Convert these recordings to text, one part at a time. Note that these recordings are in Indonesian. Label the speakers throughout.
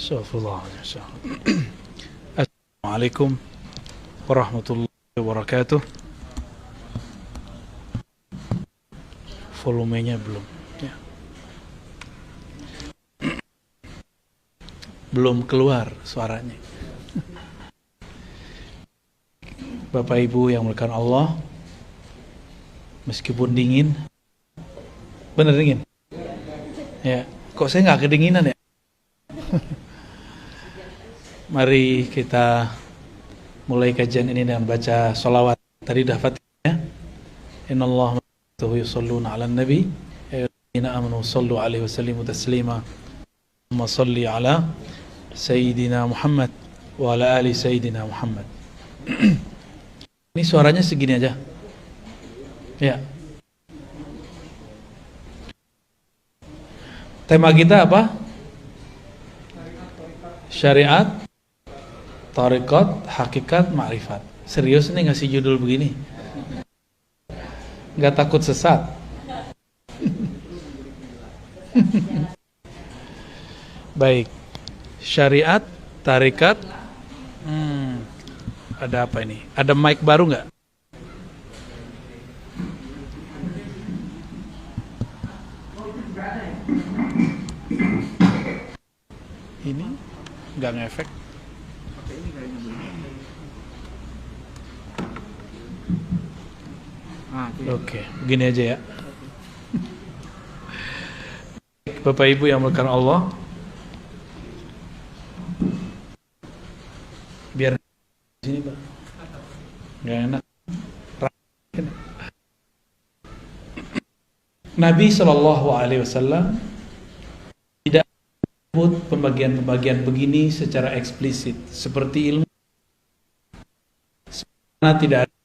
Speaker 1: Astagfirullahaladzim. Assalamualaikum warahmatullahi wabarakatuh. Volumenya belum ya. Belum keluar suaranya. Bapak Ibu yang dimuliakan Allah, meskipun dingin, bener dingin ya, kok saya nggak kedinginan ya. Mari kita mulai kajian ini dengan baca sholawat. Tadi dah Fatihah. Innallaha wa malaikatahu yusholluna 'alan nabi ya ayyuhallazina amanu shollu 'alaihi wa sallimu taslima. Allahumma sholli 'ala sayyidina Muhammad wa 'ala ali sayyidina Muhammad. Ini suaranya segini aja. Ya. Tema kita apa? Syariat, tarekat, hakikat, ma'rifat. Serius nih ngasih judul begini? Gak takut sesat? Baik. Syariat, tarekat. Ada apa ini? Ada mic baru nggak? Ini nggak ngefek. Oke, begini aja ya. Bapak Ibu yang dimuliakan Allah, biar sini Pak, nggak enak. Nabi SAW tidak menyebut pembagian-pembagian begini secara eksplisit seperti ilmu. Sebagaimana tidak ada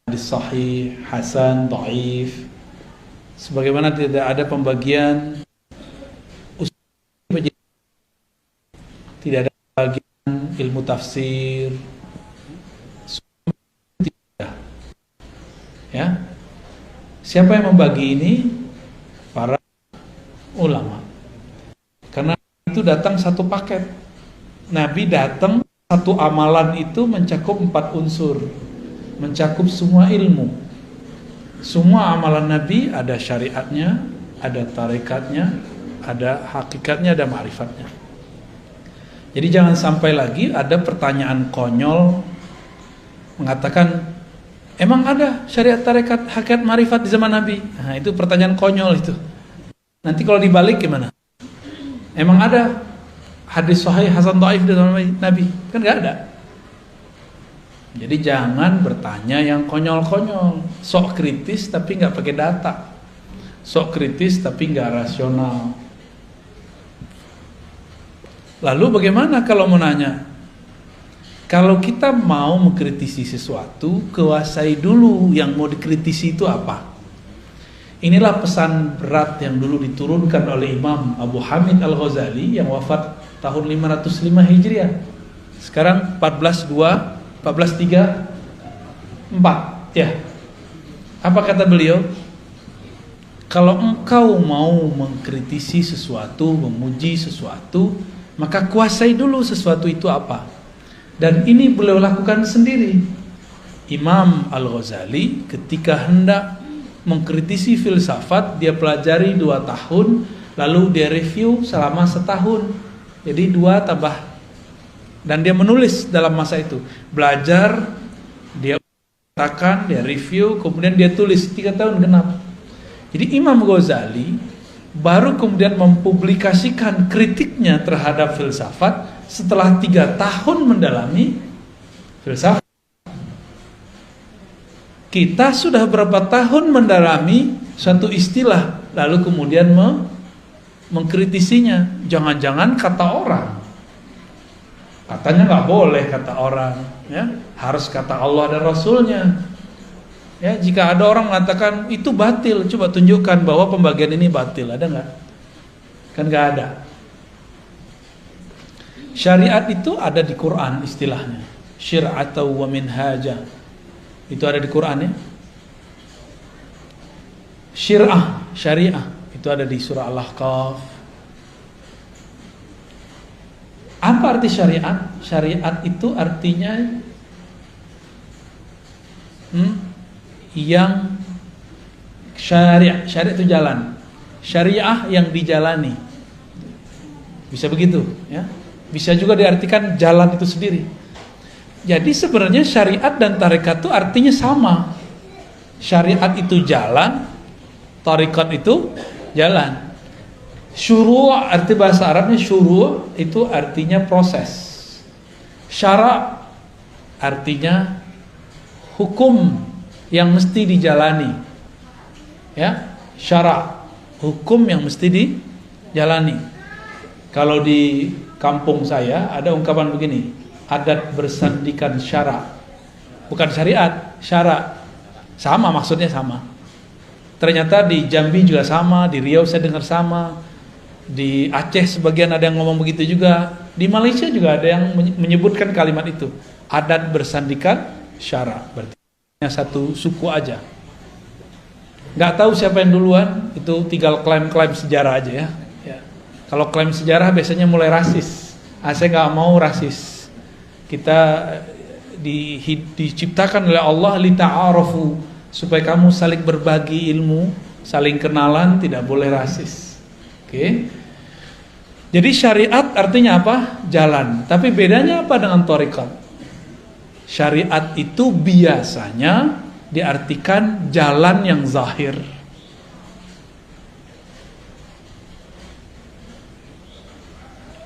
Speaker 1: hadis sahih, hasan, dhaif. Sebagaimana tidak ada pembagian usul, tidak ada pembagian ilmu tafsir. Tidak. Ya. Siapa yang membagi ini? Para ulama. Karena itu datang satu paket. Nabi datang, satu amalan itu mencakup 4 unsur, mencakup semua ilmu. Semua amalan Nabi ada syariatnya, ada tarekatnya, ada hakikatnya, ada ma'rifatnya. Jadi jangan sampai lagi ada pertanyaan konyol mengatakan, emang ada syariat, tarekat, hakikat, ma'rifat di zaman Nabi? Nah, itu pertanyaan konyol itu. Nanti kalau dibalik gimana? Emang ada hadis sahih, hasan, dhaif di zaman Nabi? Kan nggak ada. Jadi jangan bertanya yang konyol-konyol. Sok kritis tapi nggak pakai data. Sok kritis tapi nggak rasional. Lalu bagaimana kalau mau nanya? Kalau kita mau mengkritisi sesuatu, kuasai dulu yang mau dikritisi itu apa. Inilah pesan berat yang dulu diturunkan oleh Imam Abu Hamid Al-Ghazali yang wafat tahun 505 Hijriah. Sekarang 1434 ya. Apa kata beliau? Kalau engkau mau mengkritisi sesuatu, memuji sesuatu, maka kuasai dulu sesuatu itu apa. Dan ini beliau lakukan sendiri. Imam Al-Ghazali ketika hendak mengkritisi filsafat, dia pelajari 2 tahun, lalu dia review selama 1 tahun. Jadi 2 tambah. Dan dia menulis dalam masa itu. Belajar, dia katakan, dia review, kemudian dia tulis 3 tahun genap. Jadi Imam Ghazali baru kemudian mempublikasikan kritiknya terhadap filsafat setelah 3 tahun mendalami filsafat. Kita sudah berapa tahun mendalami suatu istilah, lalu kemudian mengkritisinya. Jangan-jangan kata orang, katanya nggak boleh kata orang, ya harus kata Allah dan Rasulnya. Ya, jika ada orang mengatakan itu batil, coba tunjukkan bahwa pembagian ini batil, ada nggak? Kan nggak ada. Syariat itu ada di Quran istilahnya. Syir'atan wa minhaja. Itu ada di Quran ya. Syir'ah, syariah, itu ada di surah Al-Ahqaf. Apa arti syariat? Syariat itu artinya yang syariat itu jalan. Syariah yang dijalani. Bisa begitu, ya. Bisa juga diartikan jalan itu sendiri. Jadi sebenarnya syariat dan tarekat itu artinya sama. Syariat itu jalan, tarekat itu jalan. Syuru' arti bahasa Arabnya syuru' itu artinya proses. Syara' artinya hukum yang mesti dijalani. Ya, syara' hukum yang mesti dijalani. Kalau di kampung saya ada ungkapan begini, adat bersandikan syara'. Bukan syariat, syara'. Sama, maksudnya sama. Ternyata di Jambi juga sama, di Riau saya dengar sama, di Aceh sebagian ada yang ngomong begitu juga, di Malaysia juga ada yang menyebutkan kalimat itu, adat bersandikan syara'. Berarti hanya satu suku aja. Nggak tahu siapa yang duluan, itu tinggal klaim-klaim sejarah aja ya. Kalau klaim sejarah biasanya mulai rasis. Saya nggak mau rasis. Kita diciptakan oleh Allah lita'arafu, supaya kamu saling berbagi ilmu, saling kenalan, tidak boleh rasis. Oke. Jadi syariat artinya apa? Jalan. Tapi bedanya apa dengan tarekat? Syariat itu biasanya diartikan jalan yang zahir.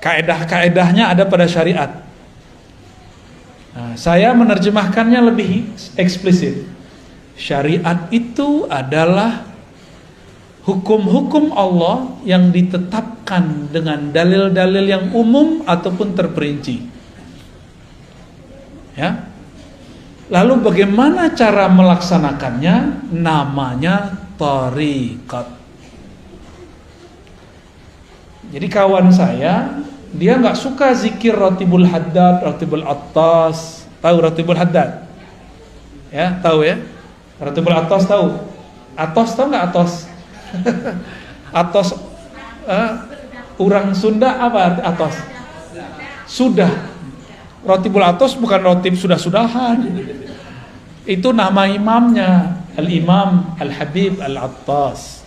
Speaker 1: Kaedah-kaedahnya ada pada syariat. Nah, saya menerjemahkannya lebih eksplisit. Syariat itu adalah hukum-hukum Allah yang ditetapkan dengan dalil-dalil yang umum ataupun terperinci. Ya. Lalu bagaimana cara melaksanakannya? Namanya tariqat. Jadi kawan saya, dia nggak suka zikir Ratibul Haddad, Ratibul Attas. Tahu Ratibul Haddad? Ya, tahu ya? Ratibul Attas tahu? Atos tahu nggak Atos? Atos, orang Sunda apa arti Atos? Sudah. Ratibul Atos bukan ratib sudah-sudahan. Itu nama imamnya, Al-Imam Al-Habib Al-Attas.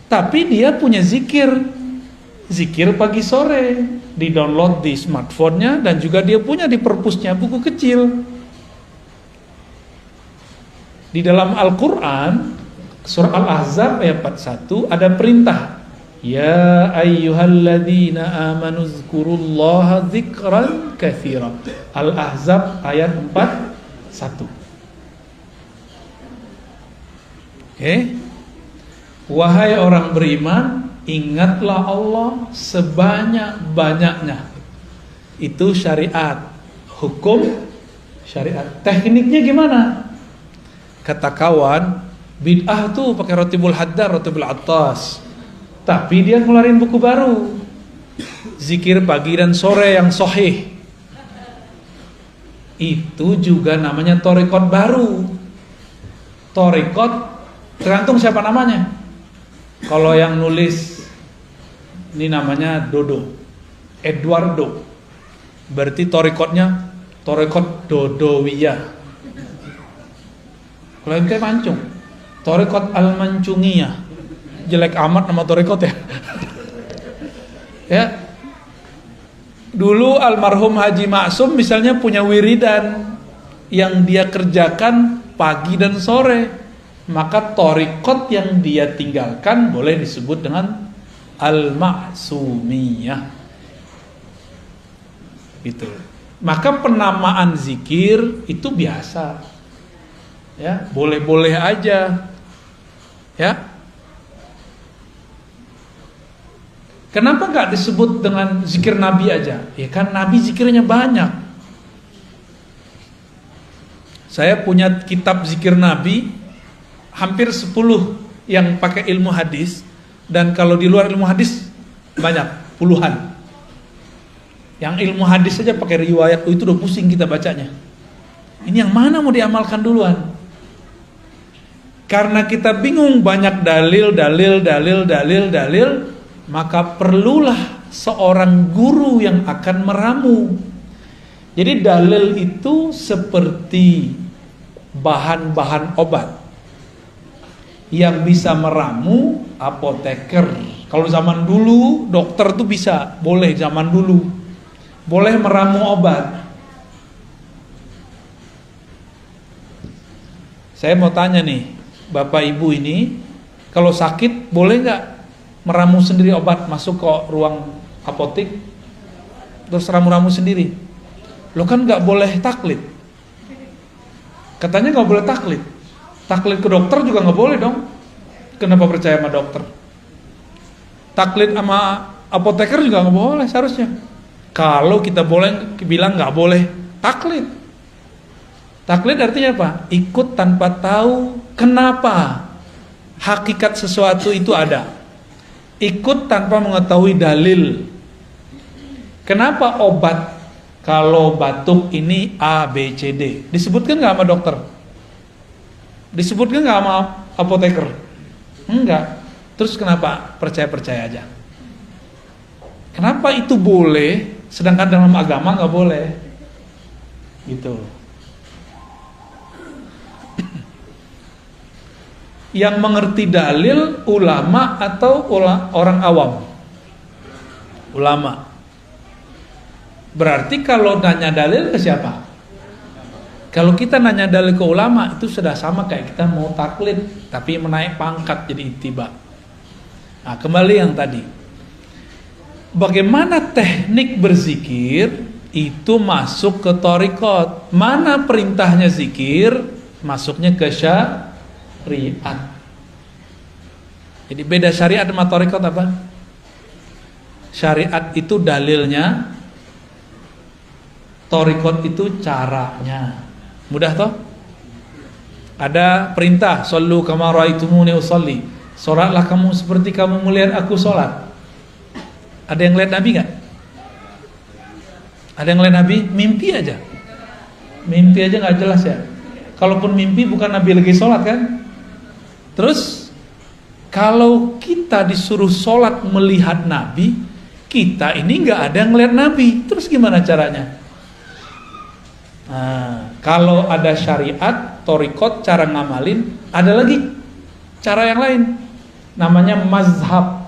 Speaker 1: Tapi dia punya zikir pagi sore, di-download di smartphone-nya, dan juga dia punya di perpusnya buku kecil. Di dalam Al-Quran, surah Al-Ahzab ayat 41 ada perintah, ya ayyuhalladzina amanu dzkurullaha dzikran katsira. Al-Ahzab ayat 41. Oke. Wahai orang beriman, ingatlah Allah sebanyak-banyaknya. Itu syariat, hukum syariat. Tekniknya gimana? Kata kawan, bid'ah tuh pakai Ratibul Haddad, Ratibul Attas. Tapi dia ngeluarin buku baru, zikir pagi dan sore yang sahih. Itu juga namanya tarekat baru. Tarekat tergantung siapa namanya. Kalau yang nulis ini namanya Dodo, Eduardo, berarti tarekatnya tarekat Dodowiyah. Kalau yang kayak Mancung, tarekat Al-Mancungiyah. Jelek amat nama tarekat ya. Ya. Dulu almarhum Haji Maksum misalnya punya wiridan yang dia kerjakan pagi dan sore. Maka tarekat yang dia tinggalkan boleh disebut dengan Al-Maksumiyah. Gitu. Maka penamaan zikir itu biasa. Ya, boleh-boleh aja. Ya. Kenapa nggak disebut dengan zikir Nabi aja? Ya kan Nabi zikirnya banyak. Saya punya kitab zikir Nabi hampir 10 yang pakai ilmu hadis, dan kalau di luar ilmu hadis banyak, puluhan. Yang ilmu hadis saja pakai riwayat, itu udah pusing kita bacanya. Ini yang mana mau diamalkan duluan? Karena kita bingung, banyak dalil, maka perlulah seorang guru yang akan meramu. Jadi dalil itu seperti bahan-bahan obat yang bisa meramu apoteker. Kalau zaman dulu dokter tuh bisa, boleh zaman dulu, boleh meramu obat. Saya mau tanya nih, Bapak Ibu ini, kalau sakit boleh nggak meramu sendiri obat, masuk ke ruang apotik, terus ramu-ramu sendiri? Lo kan nggak boleh taklid. Katanya nggak boleh taklid. Taklid ke dokter juga nggak boleh dong. Kenapa percaya sama dokter? Taklid sama apoteker juga nggak boleh seharusnya. Kalau kita boleh bilang nggak boleh taklid. Taklid artinya apa? Ikut tanpa tahu kenapa hakikat sesuatu itu ada. Ikut tanpa mengetahui dalil. Kenapa obat kalau batuk ini A, B, C, D? Disebutkan nggak sama dokter? Disebutkan nggak sama apoteker? Enggak. Terus kenapa percaya-percaya aja? Kenapa itu boleh, sedangkan dalam agama nggak boleh? Gitu. Yang mengerti dalil ulama atau orang awam? Ulama. Berarti kalau nanya dalil ke siapa? Kalau kita nanya dalil ke ulama, itu sudah sama kayak kita mau taklid tapi menaik pangkat jadi ittiba. Nah, kembali yang tadi, bagaimana teknik berzikir itu masuk ke thariqat. Mana perintahnya zikir, masuknya ke syariat. Jadi beda syariat sama thariqat apa? Syariat itu dalilnya, thariqat itu caranya. Mudah toh? Ada perintah, shollu kama raaitumuni usolli. Salatlah kamu seperti kamu melihat aku salat. Ada yang lihat Nabi enggak? Ada yang lihat Nabi? Mimpi aja. Mimpi aja enggak jelas ya. Kalaupun mimpi bukan Nabi lagi salat kan? Terus kalau kita disuruh sholat melihat Nabi, kita ini nggak ada yang ngeliat Nabi, terus gimana caranya? Nah, kalau ada syariat, thariqat, cara ngamalin, ada lagi cara yang lain, namanya mazhab.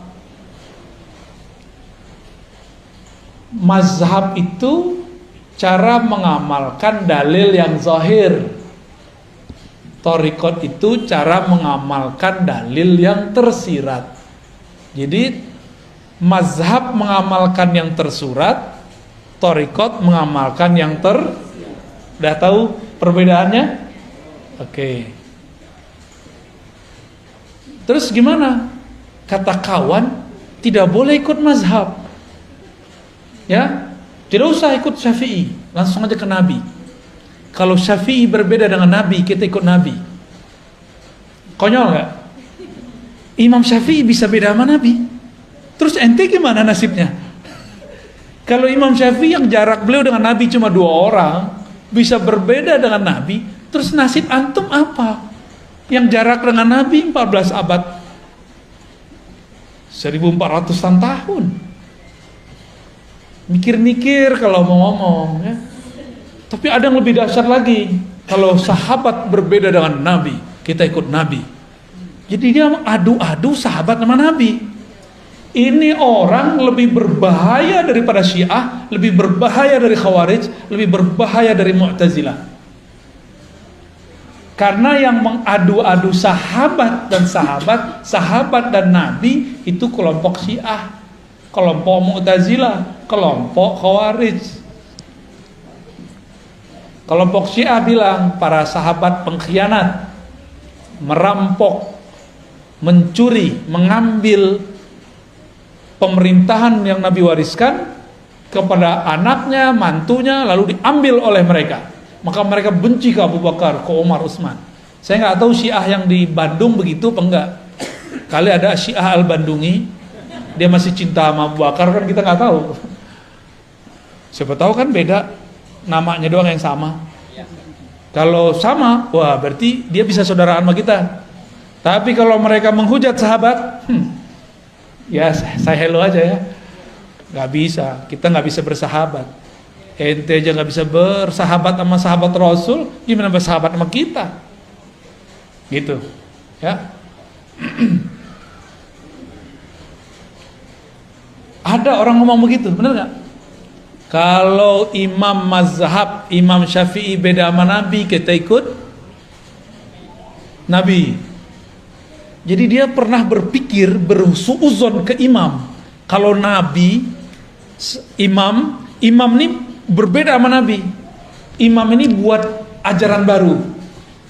Speaker 1: Mazhab itu cara mengamalkan dalil yang zahir. Thariqat itu cara mengamalkan dalil yang tersirat. Jadi mazhab mengamalkan yang tersurat, thariqat mengamalkan yang Udah tahu perbedaannya? Oke. Terus gimana? Kata kawan, tidak boleh ikut mazhab. Ya, tidak usah ikut Syafi'i, langsung aja ke Nabi. Kalau Syafi'i berbeda dengan Nabi, kita ikut Nabi. Konyol gak? Imam Syafi'i bisa beda sama Nabi. Terus ente gimana nasibnya? Kalau Imam Syafi'i yang jarak beliau dengan Nabi cuma 2 orang, bisa berbeda dengan Nabi, terus nasib antum apa? Yang jarak dengan Nabi 14 abad, 1400-an tahun. Mikir-mikir kalau mau ngomong ya. Tapi ada yang lebih dahsyat lagi. Kalau sahabat berbeda dengan Nabi, kita ikut Nabi. Jadi dia adu-adu sahabat sama Nabi. Ini orang lebih berbahaya daripada Syiah, lebih berbahaya dari Khawarij, lebih berbahaya dari Mu'tazilah. Karena yang mengadu-adu sahabat dan Nabi itu kelompok Syiah, kelompok Mu'tazilah, kelompok Khawarij. Kelompok Syiah bilang para sahabat pengkhianat, merampok, mencuri, mengambil pemerintahan yang Nabi wariskan kepada anaknya, mantunya, lalu diambil oleh mereka. Maka mereka benci ke Abu Bakar, ke Umar, Utsman. Saya nggak tahu Syiah yang di Bandung begitu apa enggak. Kali ada Syiah Al-Bandungi, dia masih cinta sama Abu Bakar, kan kita nggak tahu. Siapa tahu kan beda, namanya doang yang sama. Kalau sama, wah berarti dia bisa saudaraan sama kita. Tapi kalau mereka menghujat sahabat, ya saya hello aja ya. Nggak bisa, kita nggak bisa bersahabat. Ente aja nggak bisa bersahabat sama sahabat Rasul, gimana bersahabat sama kita? Gitu, ya. Ada orang ngomong begitu, benar nggak? Kalau imam mazhab, Imam Syafi'i beda sama Nabi, kita ikut Nabi. Jadi dia pernah berpikir, bersuuzon ke imam. Kalau Nabi, imam ini berbeda sama Nabi. Imam ini buat ajaran baru.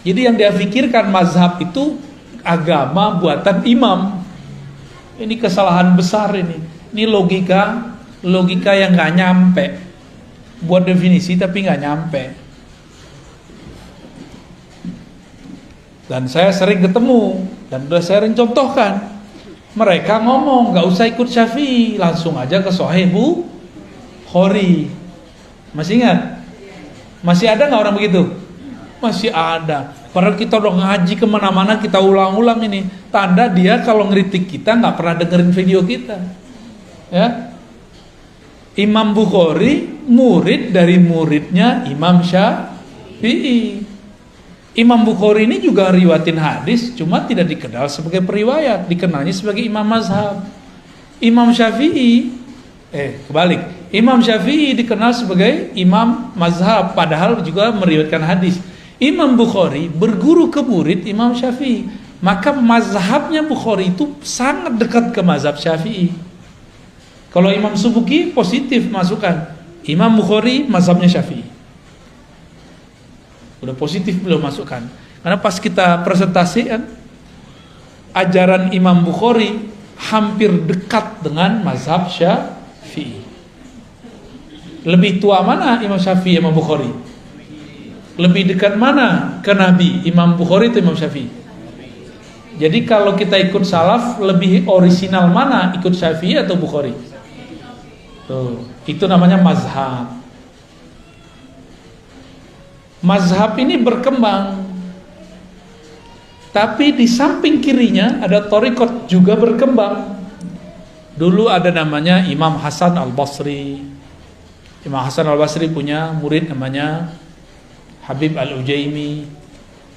Speaker 1: Jadi yang dia pikirkan mazhab itu agama buatan imam. Ini kesalahan besar ini. Ini logika yang nggak nyampe. Buat definisi tapi nggak nyampe. Dan saya sering ketemu dan udah sering contohkan. Mereka ngomong nggak usah ikut Syafi'i, langsung aja ke Sahih Bukhari. Masih ingat? Masih ada nggak orang begitu? Masih ada. Padahal kita udah ngaji kemana-mana, kita ulang-ulang ini. Tanda dia kalau ngeritik kita nggak pernah dengerin video kita. Ya, Imam Bukhari murid dari muridnya Imam Syafi'i. Imam Bukhari ini juga riwayatin hadis, cuma tidak dikenal sebagai periwayat, dikenalnya sebagai imam mazhab. Imam Syafi'i, kebalik. Imam Syafi'i dikenal sebagai imam mazhab, padahal juga meriwayatkan hadis. Imam Bukhari berguru ke murid Imam Syafi'i, maka mazhabnya Bukhari itu sangat dekat ke mazhab Syafi'i. Kalau Imam Subuki positif masukkan, Imam Bukhari mazhabnya Syafi'i. Udah positif belum masukkan. Karena pas kita presentasikan ajaran Imam Bukhari hampir dekat dengan mazhab Syafi'i. Lebih tua mana Imam Syafi'i Imam Bukhari? Lebih dekat mana ke Nabi Imam Bukhari atau Imam Syafi'i? Jadi kalau kita ikut salaf, lebih orisinal mana, ikut Syafi'i atau Bukhari? Tuh, itu namanya mazhab. Mazhab ini berkembang, tapi di samping kirinya ada thariqat juga berkembang. Dulu ada namanya Imam Hasan Al-Basri. Imam Hasan Al-Basri punya murid namanya Habib Al-Ujaimi.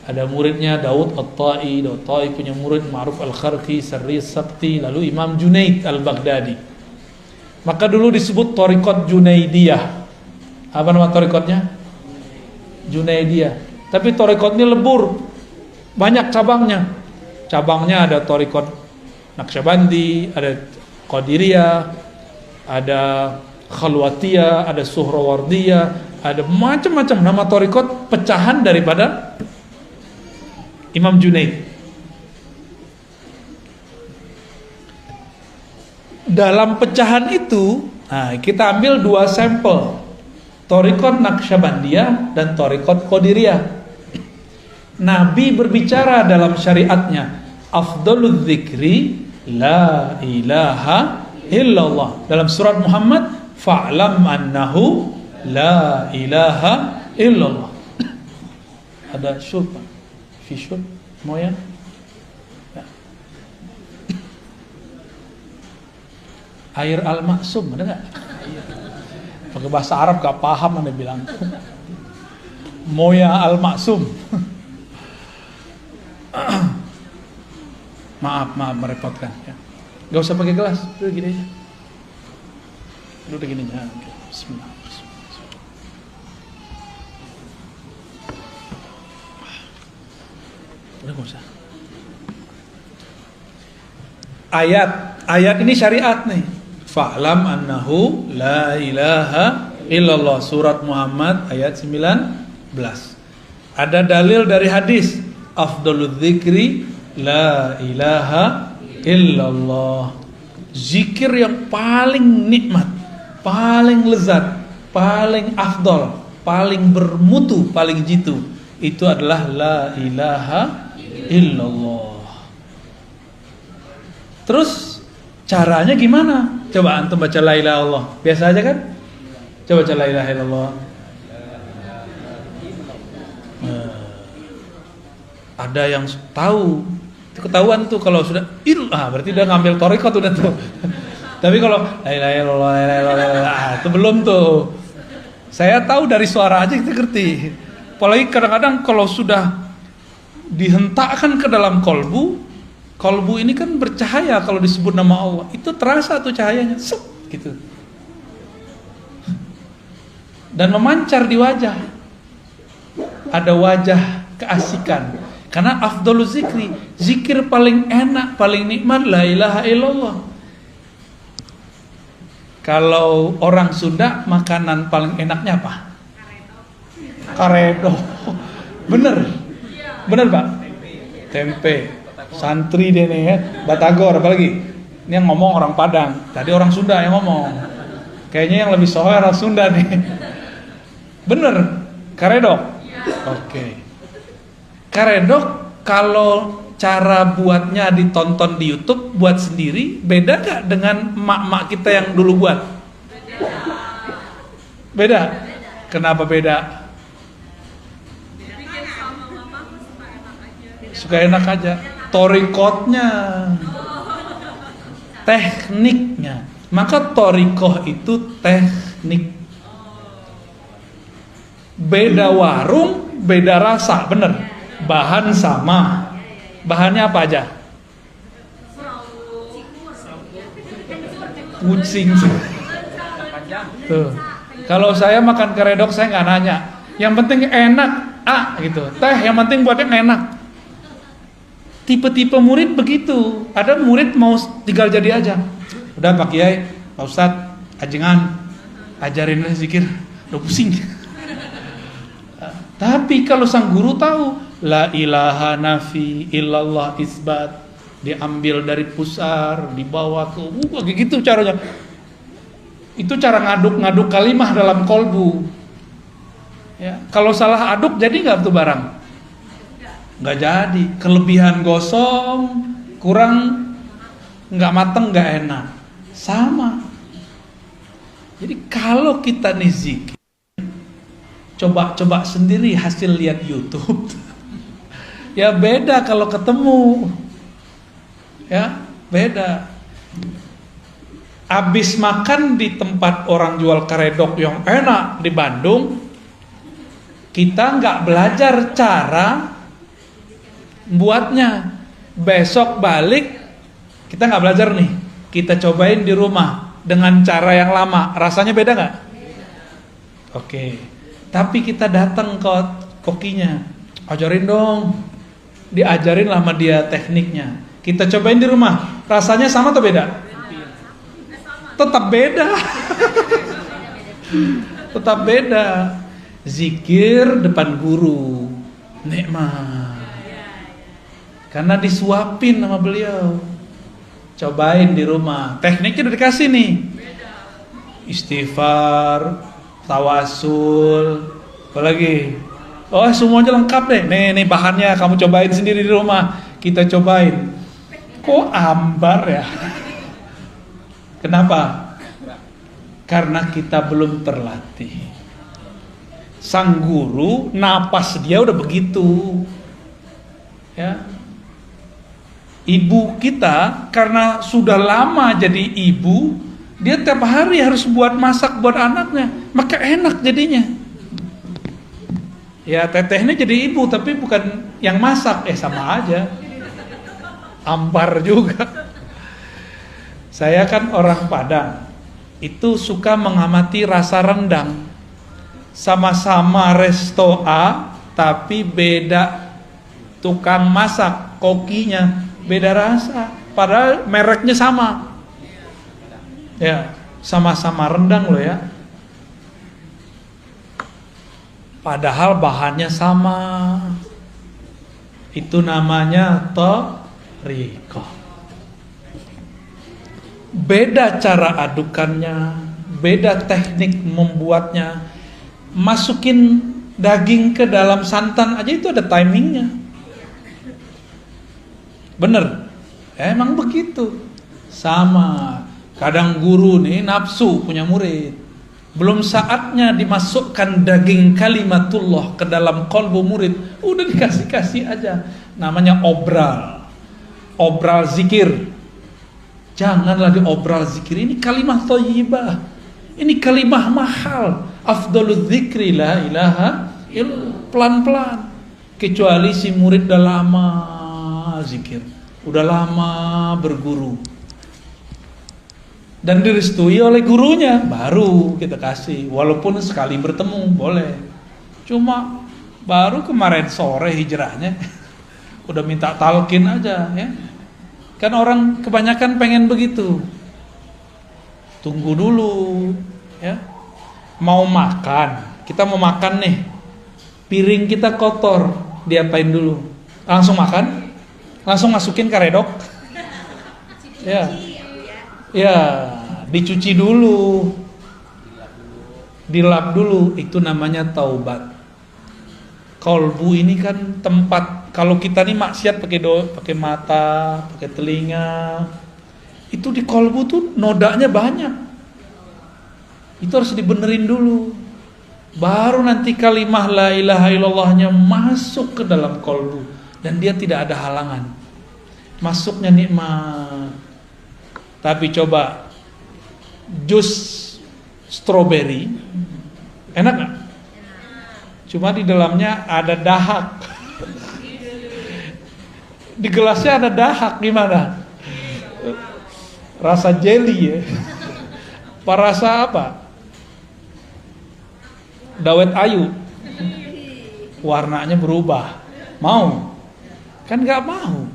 Speaker 1: Ada muridnya Daud At-Tai. Daud At-Tai punya murid Ma'ruf Al-Kharqi, Sarri Sakti. Lalu Imam Junaid Al-Baghdadi. Maka dulu disebut thariqat Junaidiyah. Apa nama thariqatnya? Junaidiyah. Tapi thariqat ini lebur, banyak cabangnya. Cabangnya ada thariqat Naqsyabandi, ada Qadiriyah, ada Khalwatiyah, ada Suhrawardiyah, ada macam-macam nama thariqat pecahan daripada Imam Junaid. Dalam pecahan itu, kita ambil dua sampel. Thariqat Naqsyabandiyah dan Thariqat Qadiriyah. Nabi berbicara dalam syariatnya, afdalul dzikri la ilaha illallah. Dalam surat Muhammad, fa'lam annahu la ilaha illallah. Ada syurb, fi syurb, mau ya? Air al-maksum, ada nggak? Pakai bahasa Arab gak paham, Anda bilang Moya al-maksum. Maaf merepotkan ya. Gak usah pakai gelas, udah gini aja. Udah gini aja. Bismillah. Udah gak usah. Ayat ini syariat nih. Fa'lam annahu la ilaha illallah. Surat Muhammad ayat 19. Ada dalil dari hadis, afdalul dzikri la ilaha illallah. Zikir yang paling nikmat, paling lezat, paling afdal, paling bermutu, paling jitu, itu adalah la ilaha illallah. Terus caranya gimana? Coba antum baca la ilaha illallah. Biasa aja kan? Coba baca la ilaha illallah. Ada yang tahu. Itu ketahuan tuh kalau sudah berarti udah ngambil thariqat udah tuh. Tapi kalau la ilaha illallah, la ilaha illallah, itu belum tuh. Saya tahu dari suara aja kita ngerti. Apalagi kadang-kadang kalau sudah dihentakkan ke dalam kolbu ini kan bercahaya kalau disebut nama Allah. Itu terasa tuh cahayanya, set, gitu. Dan memancar di wajah. Ada wajah keasikan. Karena afdhalul zikri, zikir paling enak, paling nikmat la ilaha illallah. Kalau orang Sunda makanan paling enaknya apa? Karedok. Bener Pak? Tempe. Santri deh nih ya, Batagor apalagi. Ini yang ngomong orang Padang. Tadi orang Sunda yang ngomong. Kayaknya yang lebih sohor orang Sunda nih. Bener, karedok. Oke. Karedok kalau cara buatnya ditonton di YouTube, buat sendiri, beda gak dengan emak-emak kita yang dulu buat? Beda. Kenapa beda? Suka enak aja. Torikotnya, tekniknya. Maka torikoh itu teknik. Beda warung, beda rasa, bener. Bahan sama. Bahannya apa aja? Kucing. Tuh. Kalau saya makan karedok saya nggak nanya. Yang penting enak, gitu. Teh yang penting buatnya enak. Tipe-tipe murid begitu. Ada murid mau tinggal jadi aja. Udah Pak Kiai, Pak Ustadz, ajengan, ajarin zikir. Udah pusing. Tapi kalau sang guru tahu, la ilaha nafi illallah isbat, diambil dari pusar, dibawa ke kayak gitu caranya. Itu cara ngaduk-ngaduk kalimah dalam kolbu. Ya, kalau salah aduk jadi nggak tuh barang? Nggak jadi, kelebihan gosong, kurang, nggak mateng, nggak enak, sama. Jadi kalau kita nih zikir, coba sendiri hasil lihat YouTube, ya beda kalau ketemu, ya beda. Abis makan di tempat orang jual karedok yang enak di Bandung, kita nggak belajar cara buatnya. Besok balik kita nggak belajar nih, kita cobain di rumah dengan cara yang lama, rasanya beda nggak? Oke. Tapi kita datang ke kokinya, ajarin dong, diajarin sama dia tekniknya, kita cobain di rumah, rasanya sama atau beda? Tetap beda. Tetap beda. Zikir depan guru nikmat, karena disuapin sama beliau. Cobain di rumah, tekniknya udah dikasih nih, istighfar, tawasul, apalagi, oh semuanya lengkap deh. Nih bahannya kamu cobain sendiri di rumah. Kita cobain, kok ambar ya? Kenapa? Karena kita belum terlatih. Sang guru napas dia udah begitu, ya. Ibu kita karena sudah lama jadi ibu, dia tiap hari harus buat masak buat anaknya, maka enak jadinya. Ya tetehnya jadi ibu tapi bukan yang masak, sama aja, ampar juga. Saya kan orang Padang, itu suka mengamati rasa rendang. Sama-sama resto A, tapi beda tukang masak, kokinya beda rasa, padahal mereknya sama. Ya, sama-sama rendang loh ya. Padahal bahannya sama. Itu namanya thariqah. Beda cara adukannya, beda teknik membuatnya. Masukin daging ke dalam santan aja itu ada timingnya. Bener, emang begitu. Sama. Kadang guru nih nafsu punya murid, belum saatnya dimasukkan daging kalimatullah ke dalam kolbu murid, udah dikasih-kasih aja. Namanya obral zikir. Janganlah diobral zikir. Ini kalimah thayyibah. Ini kalimah mahal. Afdalul dzikri la ilaha illallah. Pelan-pelan. Kecuali si murid udah lama zikir, udah lama berguru dan direstui oleh gurunya, baru kita kasih. Walaupun sekali bertemu boleh. Cuma baru kemarin sore hijrahnya udah minta talqin aja ya. Kan orang kebanyakan pengen begitu. Tunggu dulu ya. Mau makan, kita mau makan nih. Piring kita kotor, diapain dulu? Langsung makan? Langsung masukin karedok? Ya. Ya, dicuci dulu. Dilap dulu, itu namanya taubat. Kolbu ini kan tempat, kalau kita nih maksiat pakai mata, pakai telinga, itu di kolbu tuh nodanya banyak. Itu harus dibenerin dulu. Baru nanti kalimah la ilaha illallahnya masuk ke dalam kolbu dan dia tidak ada halangan. Masuknya nikmat. Tapi coba jus stroberi enak gak? Cuma di dalamnya ada dahak. Di gelasnya ada dahak, gimana? Rasa jelly ya. Rasa apa? Dawet ayu. Warnanya berubah. Mau? Kan gak mau.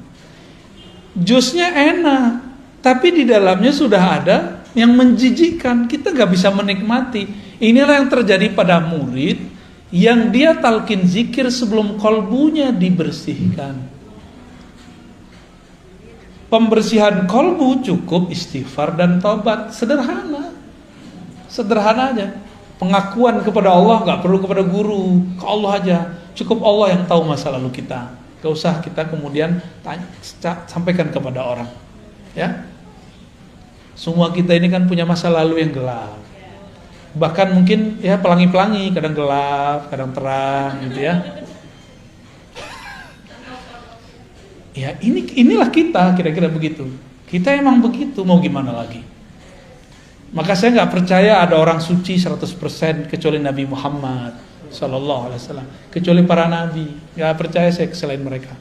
Speaker 1: Jusnya enak, tapi di dalamnya sudah ada yang menjijikkan. Kita gak bisa menikmati. Inilah yang terjadi pada murid yang dia talqin zikir sebelum kolbunya dibersihkan. Pembersihan kolbu cukup istighfar dan taubat. Sederhana. Sederhana aja. Pengakuan kepada Allah gak perlu kepada guru, ke Allah aja. Cukup Allah yang tahu masa lalu kita. Gak usah kita kemudian sampaikan kepada orang. Ya. Semua kita ini kan punya masa lalu yang gelap. Bahkan mungkin ya pelangi-pelangi, kadang gelap, kadang terang gitu ya. Ya inilah kita, kira-kira begitu. Kita emang begitu, mau gimana lagi? Maka saya nggak percaya ada orang suci 100% kecuali Nabi Muhammad Sallallahu Alaihi Wasallam, kecuali para nabi. Nggak percaya saya selain mereka.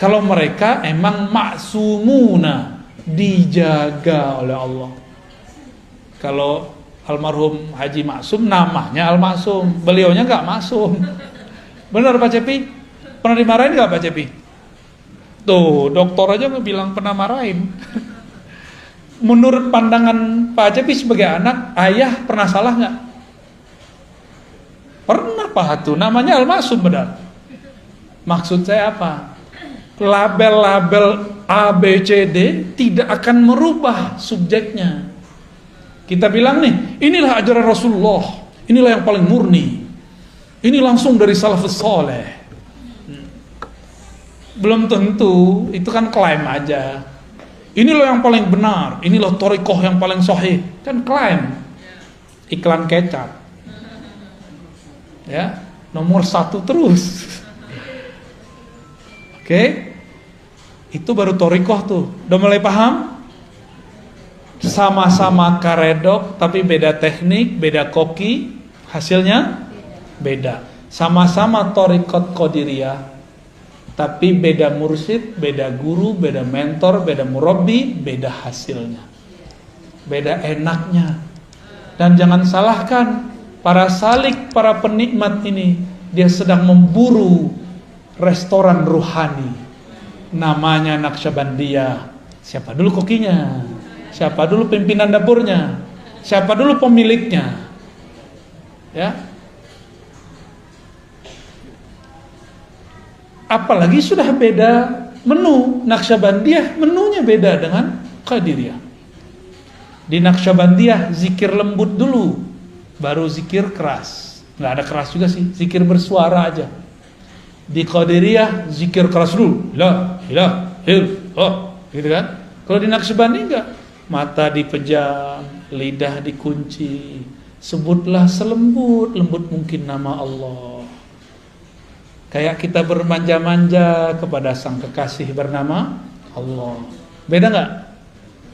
Speaker 1: Kalau mereka emang maksumuna, dijaga oleh Allah. Kalau almarhum Haji Maksum namanya Al-Maksum, beliaunya nggak maksum. Benar Pak Cepi? Pernah dimarahin nggak Pak Cepi? Tuh dokter aja bilang pernah marahin. Menurut pandangan Pak Cepi sebagai anak, ayah pernah salah nggak? Pernah Pak tuh, namanya Al-Maksum benar. Maksud saya apa? Label-label A, B, C, D tidak akan merubah subjeknya. Kita bilang nih, inilah ajaran Rasulullah, inilah yang paling murni, ini langsung dari salafus saleh. Belum tentu, itu kan klaim aja. Inilah yang paling benar, inilah thariqah yang paling sahih, kan klaim. Iklan kecap. Ya, nomor 1 terus. Oke. Itu baru thariqah tuh. Udah mulai paham? Sama-sama karedok tapi beda teknik, beda koki, hasilnya beda. Sama-sama thariqat qadiriyah tapi beda mursyid, beda guru, beda mentor, beda murabbi, beda hasilnya. Beda enaknya. Dan jangan salahkan para salik, para penikmat ini, dia sedang memburu restoran ruhani. Namanya Naqsyabandiyah. Siapa dulu kokinya? Siapa dulu pimpinan dapurnya? Siapa dulu pemiliknya? Ya. Apalagi sudah beda menu. Naqsyabandiyah menunya beda dengan Qadiriyah. Di Naqsyabandiyah zikir lembut dulu, baru zikir keras. Nggak ada keras juga sih, zikir bersuara aja. Di Qadiriyah zikir keras dulu, la ilaha illallah, gitu kan? Kalau di Naqsyabandiyah enggak, mata dipejam, lidah dikunci, sebutlah selembut-lembut mungkin nama Allah. Kayak kita bermanja-manja kepada sang kekasih bernama Allah. Beda enggak?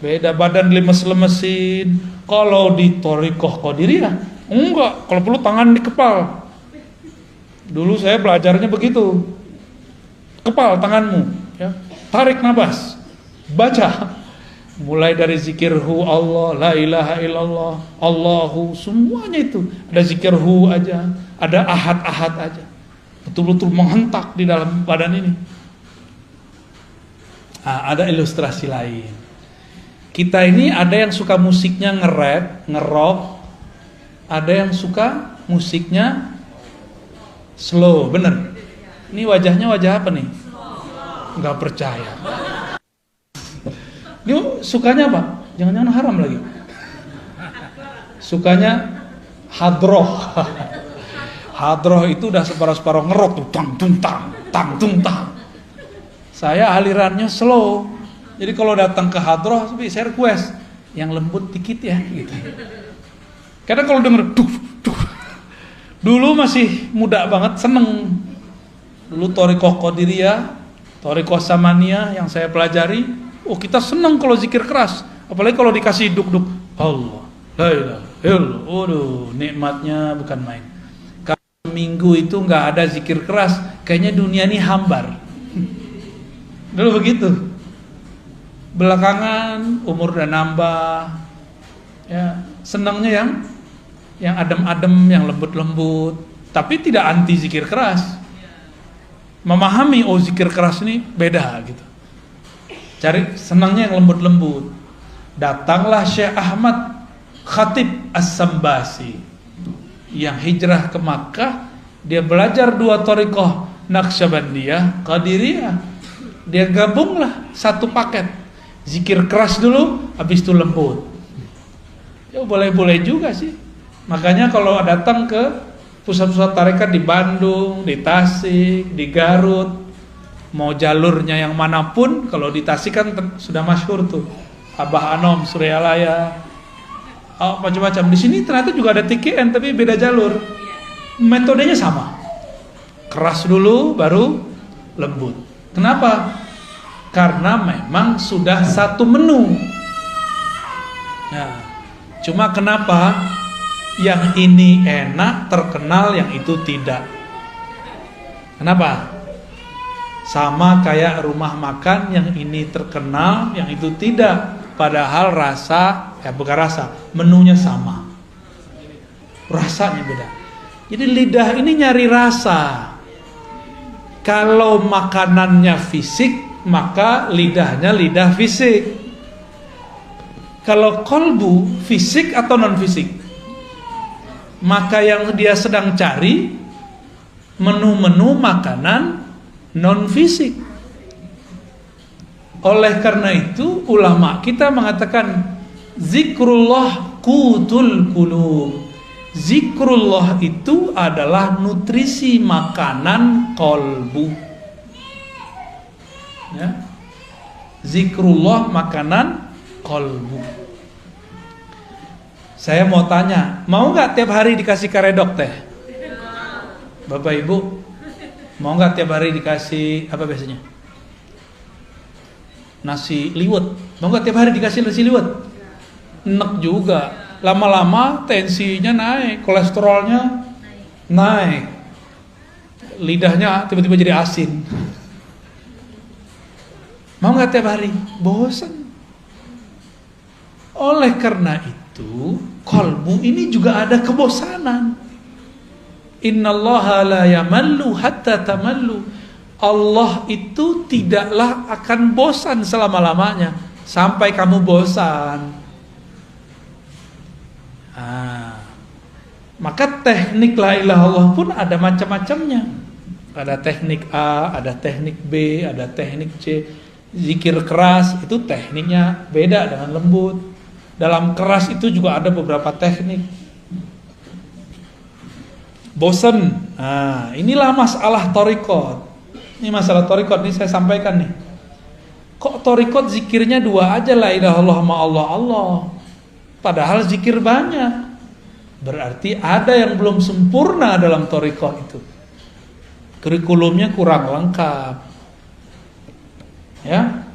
Speaker 1: Beda, badan lemes-lemesin. Kalau di Thariqah Qadiriyah, enggak. Kalau perlu tangan di kepal. Dulu saya belajarnya begitu. Kepal tanganmu, ya. Tarik nafas. Baca. Mulai dari zikirhu Allah, la ilaha illallah, Allahu, semuanya itu. Ada zikirhu aja, ada ahad-ahad aja. Betul-betul menghentak di dalam badan ini. Nah, ada ilustrasi lain. Kita ini ada yang suka musiknya nge-rap, nge-rock. Ada yang suka musiknya slow, bener. Ini wajahnya wajah apa nih? Nggak percaya. Ini sukanya apa? Jangan-jangan haram lagi. Sukanya hadroh. Hadroh itu udah separuh-separuh ngerok tuh, tang tung tang. Saya alirannya slow. Jadi kalau datang ke hadroh, saya request yang lembut dikit ya, gitu. Karena kalau denger duh. Dulu masih muda banget, seneng. Dulu Thariqah Qadiriyah, Thariqah Samaniyah yang saya pelajari, kita seneng kalau zikir keras, apalagi kalau dikasih duk-duk. Allah, la ilaha illallah. Waduh, nikmatnya bukan main. Kalau minggu itu nggak ada zikir keras, kayaknya dunia ini hambar. Dulu begitu. Belakangan umur udah nambah, ya senangnya yang adem-adem, yang lembut-lembut, tapi tidak anti zikir keras. Memahami zikir keras ini beda gitu. Cari senangnya yang lembut-lembut. Datanglah Syekh Ahmad Khatib As-Sambasi yang hijrah ke Makkah. Dia belajar 2 thariqah, Naqsyabandiyah, Qadiriyah. Dia gabunglah satu paket. Zikir keras dulu, habis itu lembut. Ya boleh-boleh juga sih. Makanya kalau datang ke pusat-pusat tarekat di Bandung, di Tasik, di Garut, mau jalurnya yang manapun, kalau di Tasik kan sudah masyhur tuh, Abah Anom, Suryalaya, macam-macam. Di sini ternyata juga ada TKN tapi beda jalur. Metodenya sama. Keras dulu, baru lembut. Kenapa? Karena memang sudah satu menu. Nah, cuma kenapa yang ini enak, terkenal, yang itu tidak? Kenapa? Sama kayak rumah makan, yang ini terkenal, yang itu tidak. Padahal rasa, bukan rasa, menunya sama. Rasanya beda. Jadi lidah ini nyari rasa. Kalau makanannya fisik, maka lidahnya lidah fisik. Kalau kolbu, fisik atau non fisik? Maka yang dia sedang cari menu-menu makanan non fisik. Oleh karena itu ulama kita mengatakan zikrullah qutul qulub. Zikrullah itu adalah nutrisi makanan kolbu. Ya. Zikrullah makanan kolbu. Saya mau tanya, mau nggak tiap hari dikasih karedok teh? Bapak Ibu, mau nggak tiap hari dikasih apa biasanya? Nasi liwet. Mau nggak tiap hari dikasih nasi liwet? Enak juga. Lama-lama tensinya naik, kolesterolnya naik, lidahnya tiba-tiba jadi asin. Mau nggak tiap hari? Bosan. Oleh karena itu, kolbu ini juga ada kebosanan. Innallaha la yamallu hatta tamallu. Allah itu tidaklah akan bosan selama-lamanya sampai kamu bosan. Maka teknik la ilaha illallah pun ada macam-macamnya. Ada teknik A, ada teknik B, ada teknik C. Zikir keras itu tekniknya beda dengan lembut. Dalam keras itu juga ada beberapa teknik. Bosen. Inilah masalah thariqat. Ini masalah thariqat, ini saya sampaikan nih. Kok thariqat zikirnya 2 aja, la ilaha illallah ma Allah. Padahal zikir banyak. Berarti ada yang belum sempurna dalam thariqah itu. Kurikulumnya kurang lengkap. Ya.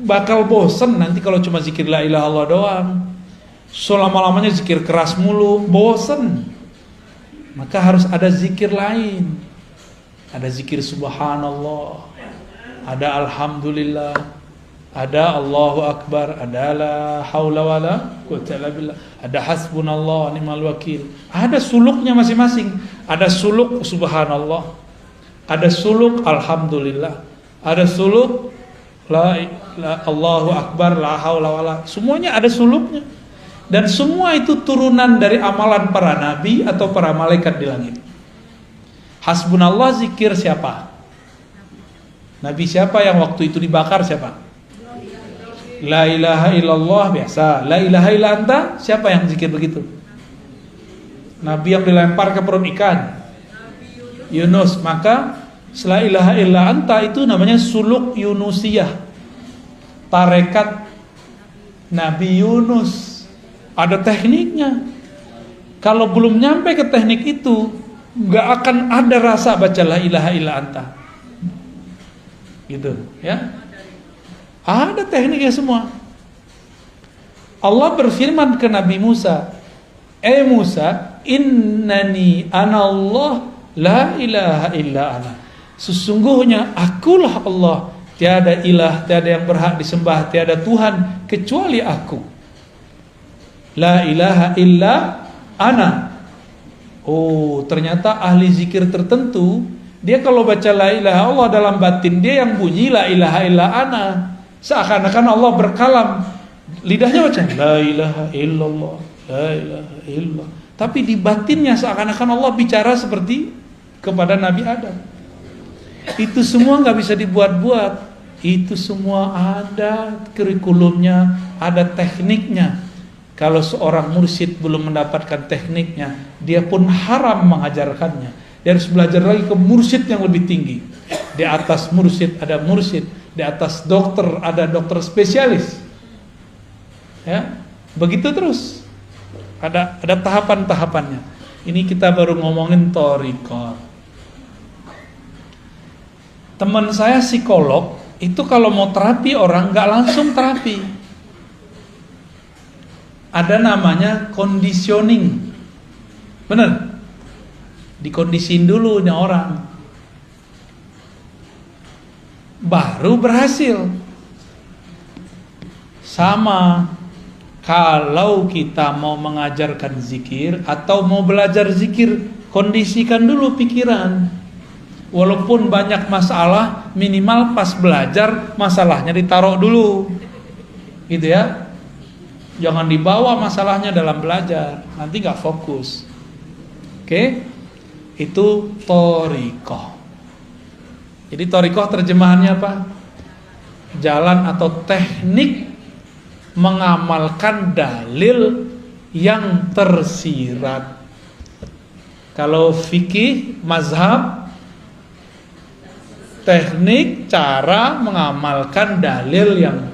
Speaker 1: bakal bosen nanti kalau cuma zikir la ilaha illallah doang. Selama-lamanya zikir keras mulu, bosen. Maka harus ada zikir lain. Ada zikir subhanallah, ada alhamdulillah, ada Allahu akbar, ada la haula wala quwwata illa billah, ada hasbunallah ni'mal wakil. Ada suluknya masing-masing. Ada suluk subhanallah, ada suluk alhamdulillah, ada suluk Allahu akbar, la haula wala. Semuanya ada suluknya. Dan semua itu turunan dari amalan para nabi atau para malaikat di langit. Hasbunallah zikir siapa? Nabi siapa yang waktu itu dibakar siapa? La ilaha illallah biasa. La ilaha illa anta, siapa yang zikir begitu? Nabi yang dilempar ke perut ikan, Yunus. Maka la ilaha illa anta itu namanya suluk Yunusiyah, tarekat Nabi Yunus. Ada tekniknya. Kalau belum nyampe ke teknik itu, nggak akan ada rasa baca la ilaha illa anta, gitu ya. Ada tekniknya semua. Allah berfirman ke Nabi Musa, Musa, innani anallah la ilaha illa ana. Sesungguhnya akulah Allah, tiada ilah, tiada yang berhak disembah, tiada Tuhan kecuali aku. La ilaha illa ana. Oh, ternyata ahli zikir tertentu, dia kalau baca la ilaha Allah dalam batin dia yang bunyi la ilaha illa ana. Seakan-akan Allah berkalam, lidahnya baca la ilaha illallah, la ilaha illallah. Tapi di batinnya seakan-akan Allah bicara seperti kepada Nabi Adam. Itu semua nggak bisa dibuat-buat. Itu semua ada kurikulumnya, ada tekniknya. Kalau seorang mursyid belum mendapatkan tekniknya, dia pun haram mengajarkannya. Dia harus belajar lagi ke mursyid yang lebih tinggi. Di atas mursyid ada mursyid, di atas dokter ada dokter spesialis. Ya, begitu terus. Ada tahapan-tahapannya. Ini kita baru ngomongin thariqah. Teman saya psikolog itu kalau mau terapi orang nggak langsung terapi. Ada namanya conditioning. Benar? Dikondisin dulu nih orang, baru berhasil. Sama kalau kita mau mengajarkan zikir atau mau belajar zikir, kondisikan dulu pikiran. Walaupun banyak masalah, minimal pas belajar masalahnya ditaruh dulu, gitu ya. Jangan dibawa masalahnya dalam belajar, nanti gak fokus. Oke? Itu thariqah. Jadi thariqah terjemahannya apa? Jalan atau teknik mengamalkan dalil yang tersirat. Kalau fikih, mazhab, teknik cara mengamalkan dalil yang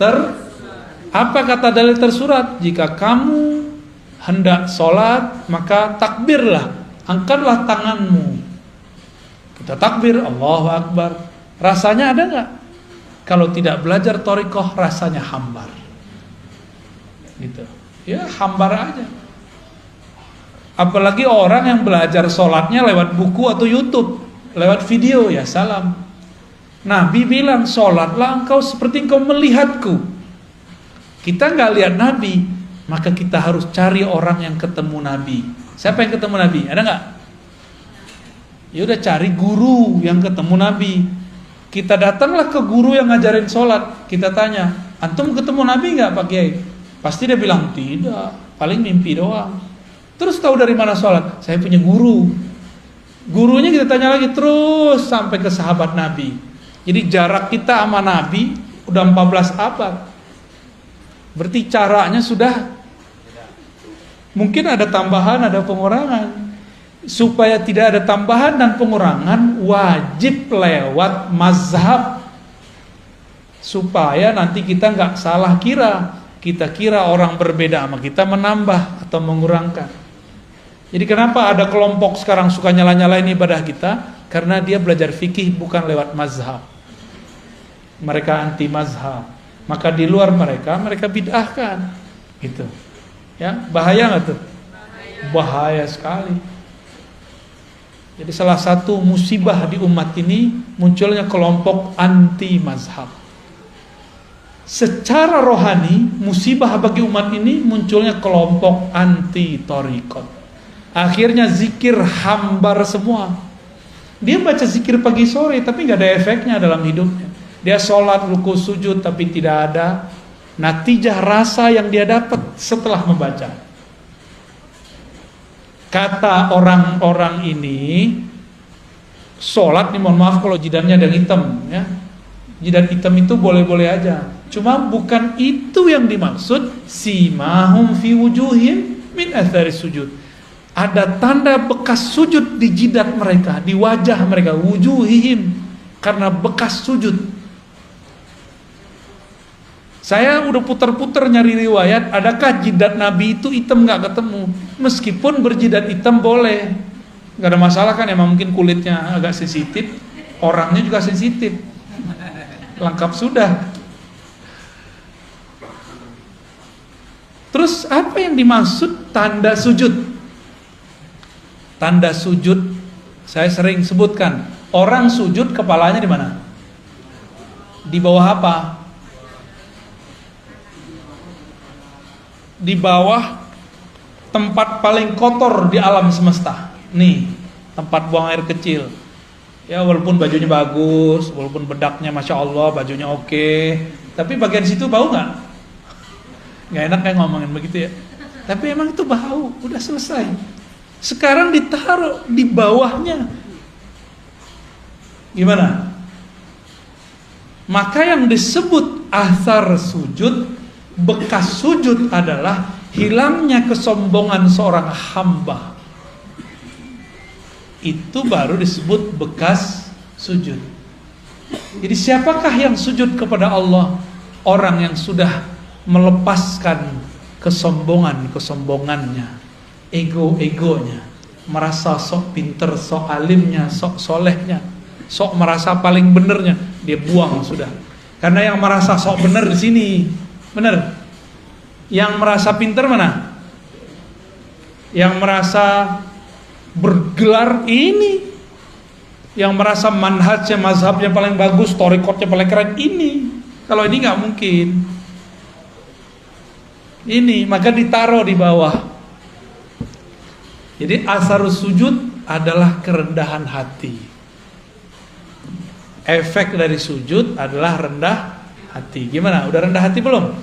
Speaker 1: apa kata dalil tersurat? Jika kamu hendak sholat, maka takbirlah, angkatlah tanganmu. Kita takbir, Allahu Akbar. Rasanya ada nggak? Kalau tidak belajar thariqah, rasanya hambar. Gitu. Ya hambar aja. Apalagi orang yang belajar sholatnya lewat buku atau YouTube, lewat video, ya salam. Nabi bilang, sholatlah engkau seperti engkau melihatku. Kita nggak lihat Nabi, maka kita harus cari orang yang ketemu Nabi. Siapa yang ketemu Nabi? Ada nggak? Ya udah cari guru yang ketemu Nabi. Kita datanglah ke guru yang ngajarin sholat. Kita tanya, antum ketemu Nabi nggak Pak Kiai? Pasti dia bilang tidak, paling mimpi doang. Terus tahu dari mana sholat? Saya punya guru. Gurunya kita tanya lagi terus sampai ke sahabat Nabi. Jadi jarak kita sama Nabi udah 14 abad. Berarti caranya sudah mungkin ada tambahan, ada pengurangan. Supaya tidak ada tambahan dan pengurangan, wajib lewat mazhab. Supaya nanti kita nggak salah kira. Kita kira orang berbeda sama kita menambah atau mengurangkan. Jadi kenapa ada kelompok sekarang suka nyala-nyalain ibadah kita? Karena dia belajar fikih bukan lewat mazhab. Mereka anti mazhab. Maka di luar mereka bid'ahkan. Gitu. Ya, bahaya nggak tuh? Bahaya sekali. Jadi salah satu musibah di umat ini munculnya kelompok anti mazhab. Secara rohani, musibah bagi umat ini munculnya kelompok anti thariqat. Akhirnya zikir hambar semua. Dia baca zikir pagi sore tapi nggak ada efeknya dalam hidupnya. Dia sholat, ruku, sujud tapi tidak ada natijah rasa yang dia dapat setelah membaca. Kata orang-orang ini, sholat nih, mohon maaf kalau jidatnya ada yang hitam ya. Jidat hitam itu boleh-boleh aja. Cuma bukan itu yang dimaksud. Simahum fi wujuhim min athari sujud. Ada tanda bekas sujud di jidat mereka, di wajah mereka, wujuhihim, karena bekas sujud. Saya udah putar-putar nyari riwayat, adakah jidat Nabi itu hitam, nggak ketemu. Meskipun berjidat hitam boleh, nggak ada masalah kan, emang mungkin kulitnya agak sensitif, orangnya juga sensitif, lengkap sudah. Terus apa yang dimaksud tanda sujud? Tanda sujud, saya sering sebutkan, orang sujud kepalanya di mana? Di bawah apa? Di bawah tempat paling kotor di alam semesta. Nih, tempat buang air kecil. Ya walaupun bajunya bagus, walaupun bedaknya masya Allah, bajunya oke, tapi bagian situ bau nggak? Nggak enak kayak ngomongin begitu ya. Tapi emang itu bau, udah selesai. Sekarang ditaruh di bawahnya. Gimana? Maka yang disebut athar sujud, bekas sujud adalah hilangnya kesombongan seorang hamba. Itu baru disebut bekas sujud. Jadi siapakah yang sujud kepada Allah? Orang yang sudah melepaskan kesombongannya, ego-egonya, merasa sok pinter, sok alimnya, sok solehnya, sok merasa paling benernya, dia buang sudah. Karena yang merasa sok bener di sini, bener. Yang merasa pinter mana? Yang merasa bergelar ini. Yang merasa manhajnya, mazhabnya paling bagus, thariqatnya paling keren ini. Kalau ini nggak mungkin. Ini maka ditaruh di bawah. Jadi asarus sujud adalah kerendahan hati. Efek dari sujud adalah rendah hati. Gimana? Udah rendah hati belum?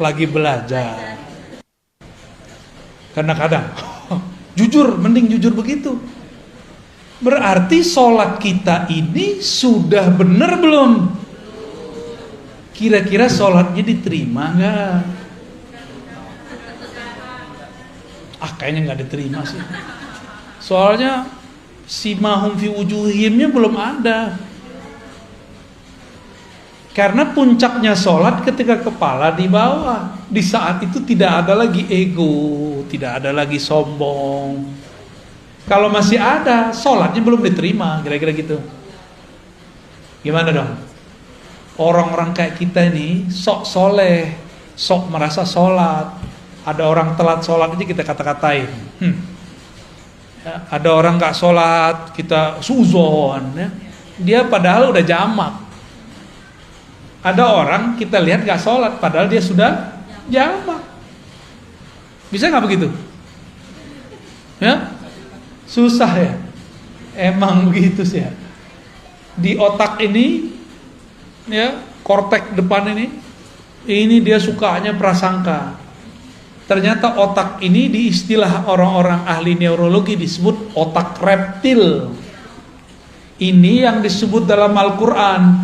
Speaker 1: Lagi belajar. Karena kadang jujur, mending jujur begitu. Berarti sholat kita ini sudah benar belum? Kira-kira sholatnya diterima nggak? Kayaknya nggak diterima sih. Soalnya simahum fi wujuhimnya belum ada. Karena puncaknya sholat ketika kepala di bawah. Di saat itu tidak ada lagi ego, tidak ada lagi sombong. Kalau masih ada, sholatnya belum diterima, kira-kira gitu. Gimana dong? Orang-orang kayak kita ini sok soleh, sok merasa sholat. Ada orang telat sholat aja kita kata-katain. Ya, ada orang gak sholat, kita suzon. Ya. Dia padahal udah jamak. Ada orang kita lihat gak sholat, padahal dia sudah jamak. Bisa gak begitu? Ya, susah ya. Emang begitu sih ya. Di otak ini, ya, kortek depan ini dia sukanya prasangka. Ternyata otak ini di istilah orang-orang ahli neurologi disebut otak reptil. Ini yang disebut dalam Al-Quran,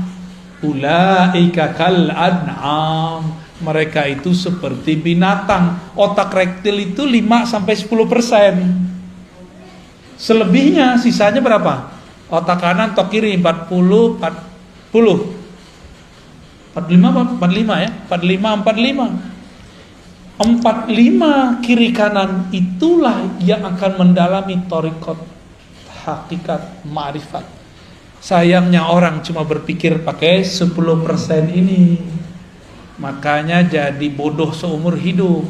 Speaker 1: ulaika kal an'am, mereka itu seperti binatang. Otak reptil itu 5-10%. Selebihnya sisanya berapa? Otak kanan, otak kiri 40, 45 ya, 45. 45 kiri kanan itulah yang akan mendalami thariqat, hakikat, ma'rifat. Sayangnya orang cuma berpikir pakai 10% ini. Makanya jadi bodoh seumur hidup.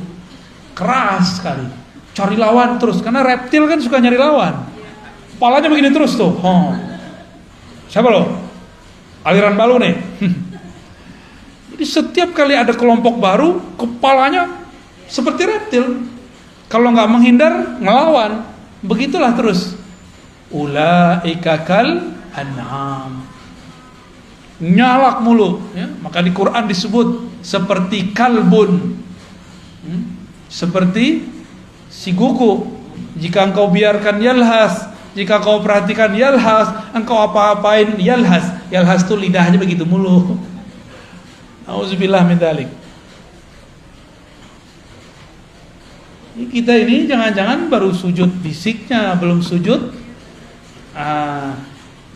Speaker 1: Keras sekali. Cari lawan terus, karena reptil kan suka nyari lawan. Kepalanya begini terus tuh. Siapa lo? Aliran baru nih. Jadi setiap kali ada kelompok baru, kepalanya seperti reptil. Kalau nggak menghindar, ngelawan. Begitulah terus. Ulaika kal an'am. Nyalak mulu, ya? Maka di Quran disebut seperti kalbun, seperti si kuku. Jika engkau biarkan yalhas, jika kau perhatikan yalhas, engkau apa-apain yalhas. Yalhas itu lidahnya begitu mulu. Auzubillah min dzalik. Kita ini jangan-jangan baru sujud fisiknya, belum sujud.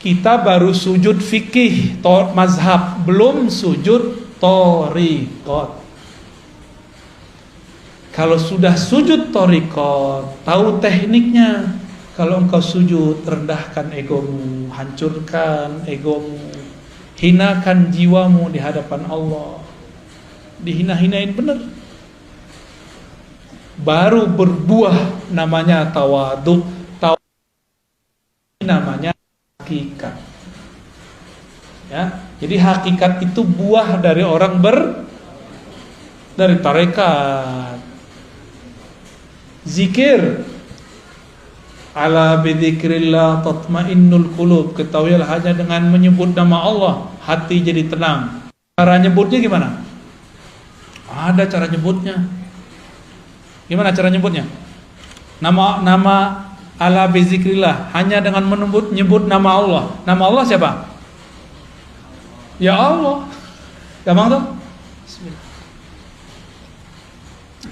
Speaker 1: Kita baru sujud fikih, mazhab, belum sujud thariqat. Kalau sudah sujud thariqat, tahu tekniknya. Kalau engkau sujud, rendahkan egomu, hancurkan egomu, hinakan jiwamu di hadapan Allah. Dihina-hinain benar. Baru berbuah namanya tawadhu. Namanya hakikat. Ya, jadi hakikat itu buah dari orang dari tarekat. Zikir. Ala bidzikrillah tatmainnul qulub. Ketahuilah hanya dengan menyebut nama Allah hati jadi tenang. Cara nyebutnya gimana? Ada cara nyebutnya. Gimana cara nyebutnya? Nama ala bizikrillah, hanya dengan nyebut nama Allah. Nama Allah siapa? Ya Allah. Gampang tuh? Bismillah.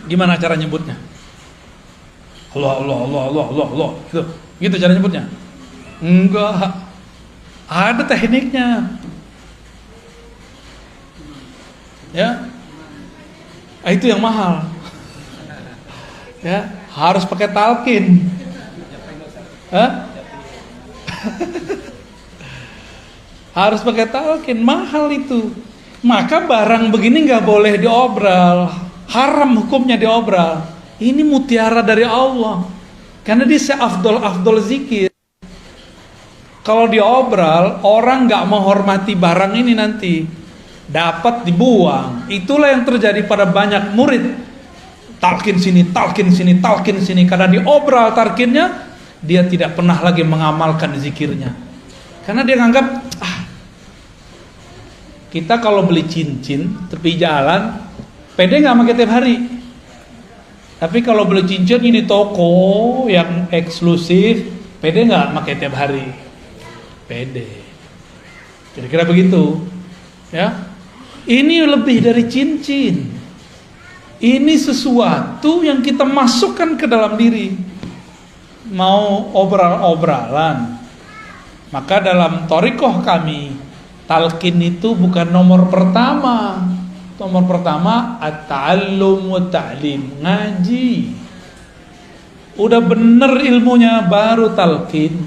Speaker 1: Gimana cara nyebutnya? Allah. Gitu cara nyebutnya? Enggak. Ada tekniknya. Ya. Itu yang mahal. Ya, harus pakai talqin. Harus pakai talqin, mahal itu. Maka barang begini nggak boleh diobral, haram hukumnya diobral. Ini mutiara dari Allah, karena dia seafdol zikir. Kalau diobral, orang nggak menghormati barang ini nanti, dapat dibuang. Itulah yang terjadi pada banyak murid. Talqin sini, karena diobral talqinnya, dia tidak pernah lagi mengamalkan zikirnya. Karena dia nganggap, kita kalau beli cincin tepi jalan, pede nggak pakai tiap hari. Tapi kalau beli cincin ini toko yang eksklusif, pede nggak pakai tiap hari? Pede. Kira-kira begitu, ya. Ini lebih dari cincin. Ini sesuatu yang kita masukkan ke dalam diri. Mau obral-obralan, maka dalam thariqah kami, talqin itu bukan nomor pertama. Nomor pertama at-ta'allum wa ta'lim, ngaji. Udah bener ilmunya baru talqin.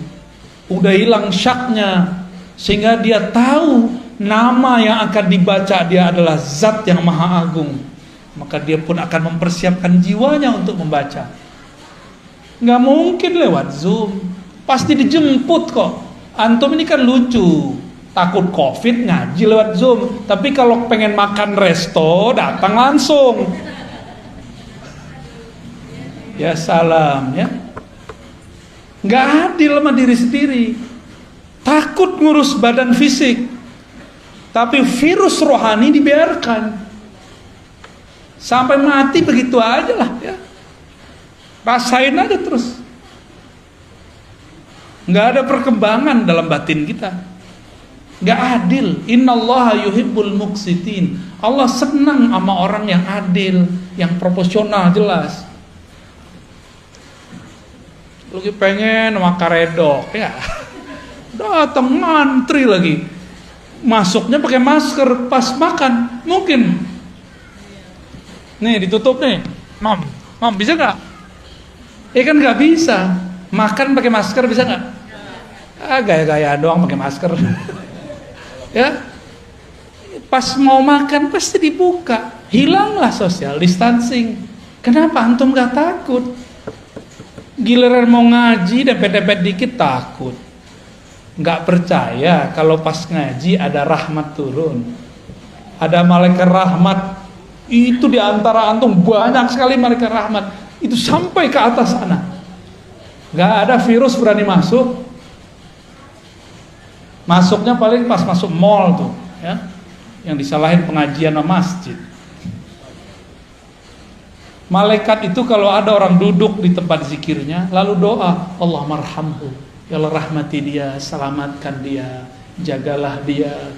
Speaker 1: Udah hilang syaknya, sehingga dia tahu nama yang akan dibaca dia adalah zat yang maha agung. Maka dia pun akan mempersiapkan jiwanya untuk membaca. Nggak mungkin lewat Zoom, pasti dijemput kok. Antum ini kan lucu, takut COVID ngaji lewat Zoom. Tapi kalau pengen makan resto, datang langsung. Ya salam ya. Nggak adil sama diri sendiri. Takut ngurus badan fisik, tapi virus rohani dibiarkan. Sampai mati begitu aja lah ya. Rasain aja terus. Nggak ada perkembangan dalam batin kita. Nggak adil. Innallaha yuhibbul muqsitin. Allah senang sama orang yang adil, yang proporsional, jelas. Lagi pengen makan karedok ya. Datang ngantri lagi. Masuknya pakai masker pas makan. Mungkin. Nih ditutup nih. Mam bisa nggak? Kan nggak bisa. Makan pakai masker bisa nggak? Gaya-gaya doang pakai masker. Ya, pas mau makan pasti dibuka, hilanglah social distancing. Kenapa antum gak takut? Giliran mau ngaji dempet-dempet dikit takut. Gak percaya kalau pas ngaji ada rahmat turun, ada malaikat rahmat. Itu di antara antum banyak sekali malaikat rahmat. Itu sampai ke atas sana. Gak ada virus berani masuk. Masuknya paling pas masuk mall tuh, ya, yang disalahin pengajian sama masjid. Malaikat itu kalau ada orang duduk di tempat zikirnya lalu doa, Allah marhamhu, ya Allah rahmati dia, selamatkan dia, jagalah dia.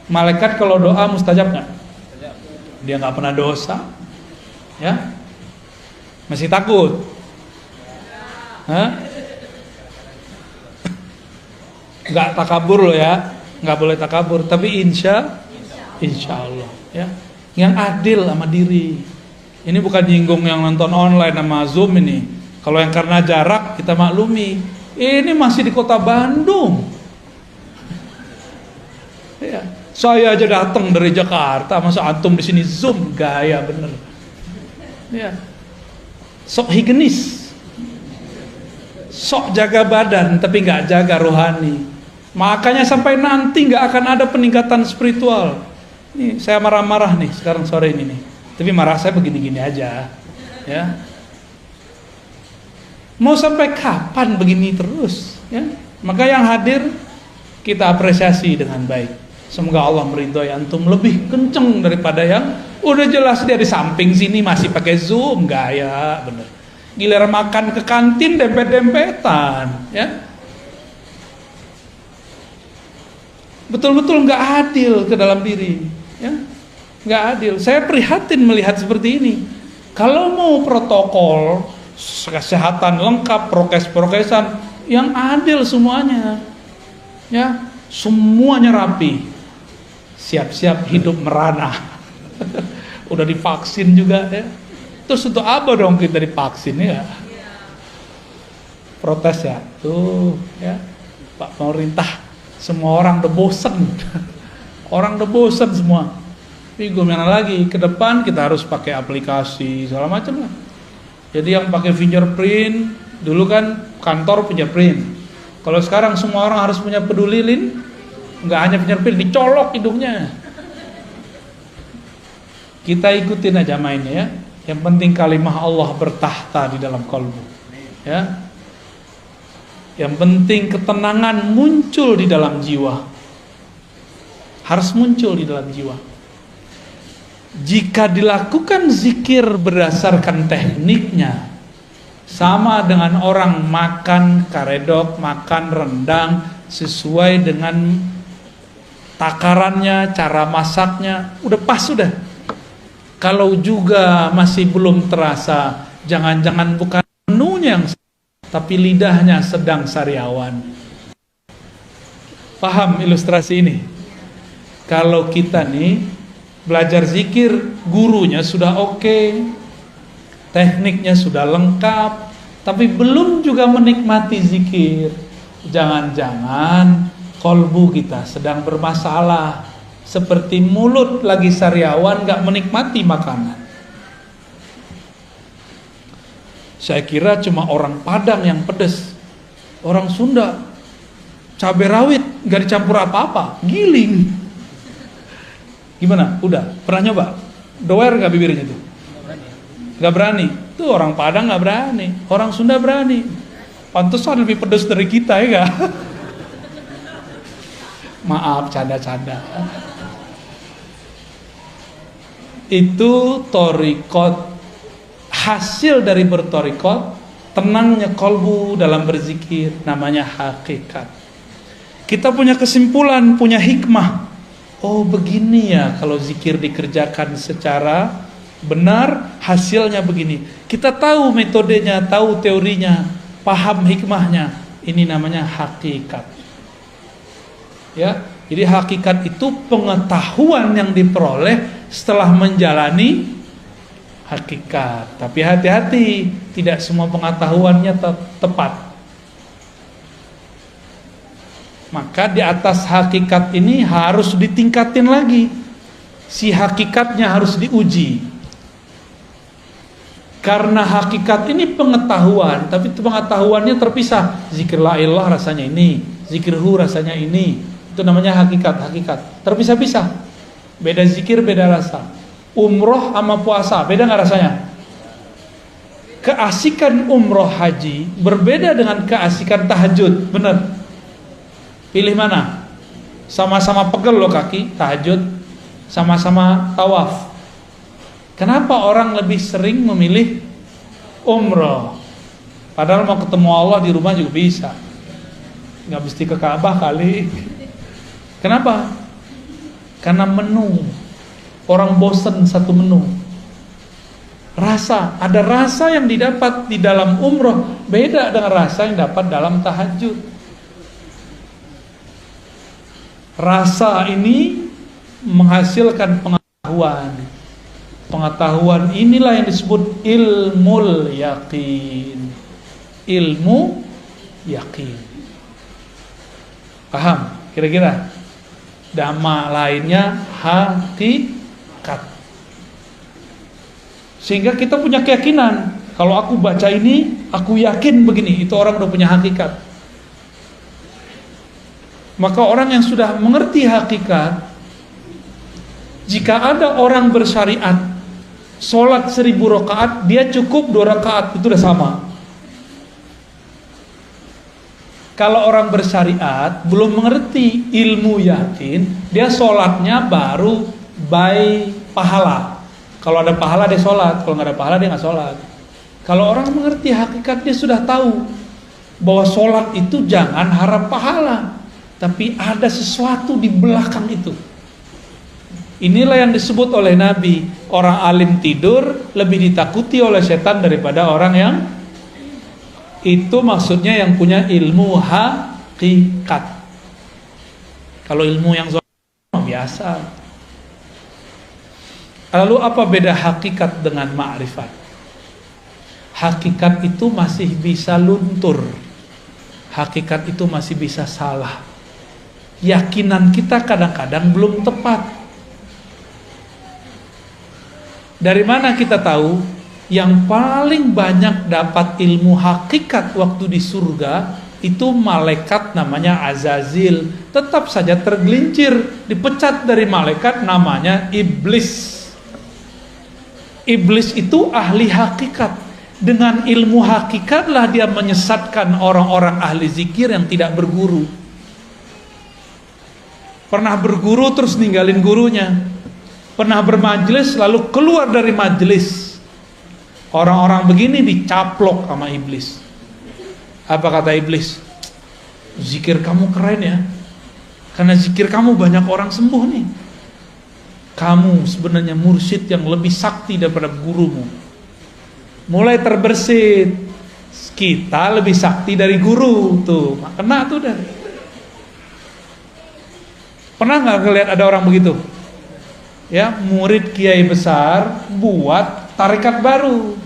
Speaker 1: Malaikat kalau doa mustajab nggak? Dia nggak pernah dosa, ya, masih takut? Hah? Nggak takabur loh ya, nggak boleh takabur, tapi insya Allah, ya, yang adil sama diri. Ini bukan nyinggung yang nonton online sama Zoom ini. Kalau yang karena jarak kita maklumi. Ini masih di kota Bandung. Ya, saya aja datang dari Jakarta, masa antum di sini Zoom, gaya bener. Ya, sok higienis, sok jaga badan, tapi nggak jaga rohani. Makanya sampai nanti nggak akan ada peningkatan spiritual. Nih saya marah-marah nih sekarang sore ini nih. Tapi marah saya begini-gini aja, ya. Mau sampai kapan begini terus, ya? Maka yang hadir kita apresiasi dengan baik. Semoga Allah meridhoi antum lebih kenceng daripada yang udah jelas dia di samping sini masih pakai Zoom, gaya bener. Giliran makan ke kantin dempet-dempetan, ya. Betul-betul nggak adil ke dalam diri, ya. Nggak adil. Saya prihatin melihat seperti ini. Kalau mau protokol kesehatan lengkap, prokes-prokesan yang adil semuanya, ya, semuanya rapi, siap-siap hidup merana. Udah divaksin juga, ya. Terus untuk apa dong kita divaksin, ya? Protes ya, tuh, ya, Pak pemerintah, semua orang udah bosen, orang udah bosen semua. Tapi gimana lagi, ke depan kita harus pakai aplikasi segala macam lah. Jadi yang pakai fingerprint, dulu kan kantor punya print. Kalau sekarang semua orang harus punya peduli lin, nggak hanya fingerprint, dicolok hidungnya. Kita ikutin aja mainnya, ya. Yang penting kalimah Allah bertahta di dalam kalbu, ya. Yang penting ketenangan muncul di dalam jiwa, harus muncul di dalam jiwa. Jika dilakukan zikir berdasarkan tekniknya, sama dengan orang makan karedok, makan rendang sesuai dengan takarannya, cara masaknya, udah pas sudah. Kalau juga masih belum terasa, jangan-jangan bukan menunya yang, tapi lidahnya sedang sariawan. Paham ilustrasi ini? Kalau kita nih belajar zikir, gurunya sudah oke, tekniknya sudah lengkap, tapi belum juga menikmati zikir. Jangan-jangan kolbu kita sedang bermasalah, seperti mulut lagi sariawan gak menikmati makanan. Saya kira cuma orang Padang yang pedes, orang Sunda cabai rawit gak dicampur apa-apa, giling. Gimana? Udah? Pernah nyoba? Doer gak bibirnya tuh? Gak berani. Tuh orang Padang gak berani, orang Sunda berani. Pantesan lebih pedas dari kita, ya gak? Maaf, canda-canda. Itu torikot. Hasil dari bertorikot, tenangnya kolbu dalam berzikir, namanya hakikat. Kita punya kesimpulan, punya hikmah. Oh begini ya kalau zikir dikerjakan secara benar, hasilnya begini. Kita tahu metodenya, tahu teorinya, paham hikmahnya. Ini namanya hakikat. Ya, jadi hakikat itu pengetahuan yang diperoleh setelah menjalani hakikat. Tapi hati-hati, tidak semua pengetahuannya tepat. Maka di atas hakikat ini harus ditingkatin lagi. Si hakikatnya harus diuji. Karena hakikat ini pengetahuan, tapi pengetahuannya terpisah. Zikir la ilallah rasanya ini, zikirhu rasanya ini. Itu namanya hakikat. Terpisah-pisah. Beda zikir, beda rasa. Umroh sama puasa, beda nggak rasanya? Keasikan umroh haji berbeda dengan keasikan tahajud, benar? Pilih mana? Sama-sama pegel loh kaki, tahajud, sama-sama tawaf. Kenapa orang lebih sering memilih umroh? Padahal mau ketemu Allah di rumah juga bisa. Nggak mesti ke Ka'bah kali. Kenapa? Karena menu. Orang bosen satu menu. Rasa, ada rasa yang didapat di dalam umroh beda dengan rasa yang dapat dalam tahajud. Rasa ini menghasilkan pengetahuan. Pengetahuan inilah yang disebut ilmul yakin. Ilmu yakin. Paham? Kira-kira? Dhamma lainnya hakikat. Sehingga kita punya keyakinan, kalau aku baca ini, aku yakin begini, itu orang udah punya hakikat. Maka orang yang sudah mengerti hakikat, jika ada orang bersyariat sholat 1000 rakaat, dia cukup 2 rakaat, itu udah sama. Kalau orang bersyariat belum mengerti ilmu yakin, dia sholatnya baru by pahala. Kalau ada pahala dia sholat, kalau nggak ada pahala dia nggak sholat. Kalau orang mengerti hakikat, dia sudah tahu bahwa sholat itu jangan harap pahala, tapi ada sesuatu di belakang itu. Inilah yang disebut oleh Nabi, orang alim tidur lebih ditakuti oleh setan daripada orang yang itu, maksudnya yang punya ilmu hakikat. Kalau ilmu yang biasa. Lalu apa beda hakikat dengan ma'rifat? Hakikat itu masih bisa luntur. Hakikat itu masih bisa salah. Yakinan kita kadang-kadang belum tepat. Dari mana kita tahu? Yang paling banyak dapat ilmu hakikat waktu di surga itu malaikat namanya Azazil. Tetap saja tergelincir, dipecat dari malaikat namanya iblis. Iblis itu ahli hakikat. Dengan ilmu hakikatlah dia menyesatkan orang-orang ahli zikir yang tidak berguru. Pernah berguru terus ninggalin gurunya. Pernah bermajelis lalu keluar dari majelis. Orang-orang begini dicaplok sama iblis. Apa kata iblis? Zikir kamu keren ya. Karena zikir kamu banyak orang sembuh nih. Kamu sebenarnya mursyid yang lebih sakti daripada gurumu. Mulai terbersit. Kita lebih sakti dari guru. Tuh, kena tuh dah. Pernah gak ngeliat ada orang begitu? Ya, murid kiai besar buat tarekat baru.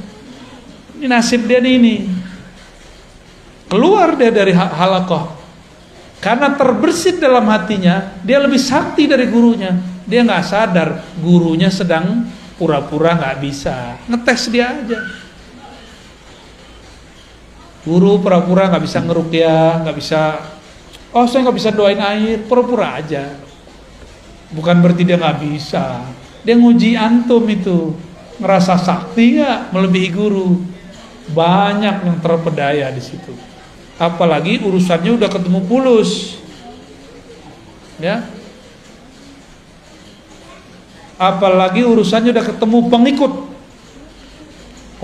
Speaker 1: Ini nasib dia ini. Keluar dia dari halaqah. Karena terbersit dalam hatinya, dia lebih sakti dari gurunya. Dia nggak sadar gurunya sedang pura-pura nggak bisa. Ngetes dia aja. Guru pura-pura nggak bisa ngeruqyah, nggak bisa. Oh, saya nggak bisa doain air, pura-pura aja. Bukan berarti dia nggak bisa. Dia nguji antum itu. Ngerasa sakti nggak melebihi guru. Banyak yang terpedaya di situ. Apalagi urusannya udah ketemu fulus. Ya. Apalagi urusannya udah ketemu pengikut.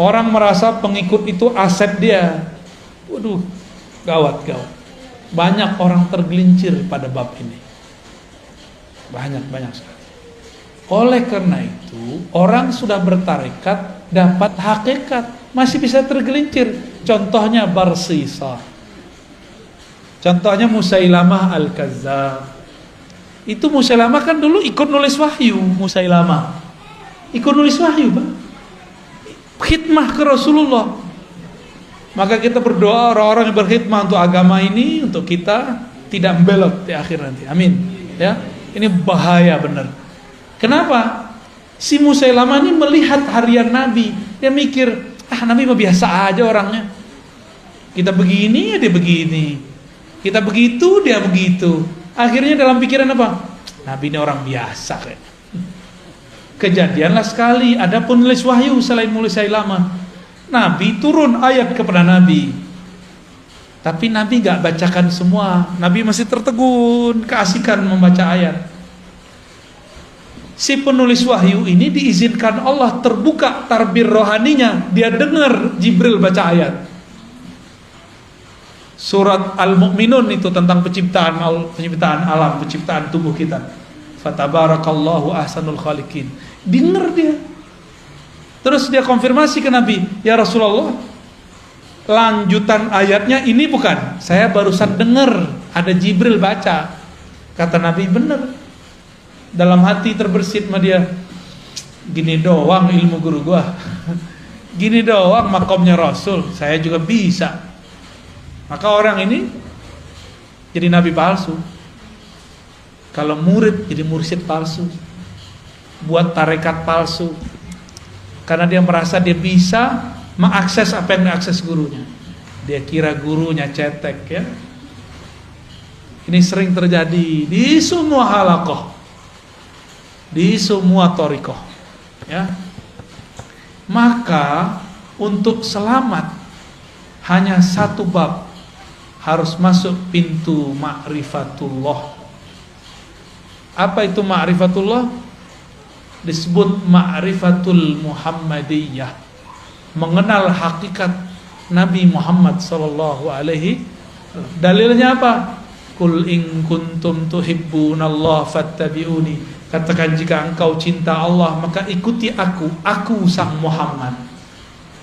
Speaker 1: Orang merasa pengikut itu aset dia. Waduh, gawat. Banyak orang tergelincir pada bab ini. Banyak sekali. Oleh karena itu, orang sudah bertarekat dapat hakikat, masih bisa tergelincir. Contohnya Barsisa. Contohnya Musailamah Al-Kazzab. Itu Musailamah kan dulu ikut nulis wahyu. Musailamah ikut nulis wahyu, Pak. Khidmah ke Rasulullah. Maka kita berdoa orang-orang yang berkhidmah untuk agama ini, untuk kita, tidak membelot di akhir nanti. Amin. Ya, ini bahaya benar. Kenapa? Si Musailamah ini melihat harian Nabi, dia mikir, Nabi mah biasa aja orangnya. Kita begini, dia begini. Kita begitu, dia begitu. Akhirnya dalam pikiran apa? Nabi ini orang biasa kayak. Kejadianlah sekali, ada penulis wahyu selain Musailamah. Nabi turun ayat kepada Nabi. Tapi Nabi gak bacakan semua. Nabi masih tertegun, keasikan membaca ayat. Si penulis wahyu ini diizinkan Allah terbuka tarbir rohaninya. Dia dengar Jibril baca ayat. Surat Al-Mu'minun itu tentang penciptaan alam, penciptaan tubuh kita. Fatabarakallahu ahsanul khaliqin. Dengar dia. Terus dia konfirmasi ke Nabi, ya Rasulullah, lanjutan ayatnya ini bukan? Saya barusan dengar ada Jibril baca. Kata Nabi, benar. Dalam hati terbersit sama dia, gini doang ilmu guru gua. Gini doang makomnya Rasul, saya juga bisa. Maka orang ini jadi nabi palsu. Kalau murid jadi mursyid palsu. Buat tarekat palsu. Karena dia merasa dia bisa mengakses apa yang diakses gurunya. Dia kira gurunya cetek ya. Ini sering terjadi di semua halaqah, di semua thariqah ya. Maka untuk selamat hanya satu bab, harus masuk pintu ma'rifatullah. Apa itu ma'rifatullah? Disebut ma'rifatul Muhammadiyah, mengenal hakikat Nabi Muhammad sallallahu alaihi. Dalilnya apa? Qul in kuntum tuhibbunallaha fattabi'uni. Katakan jika engkau cinta Allah maka ikuti aku sang Muhammad.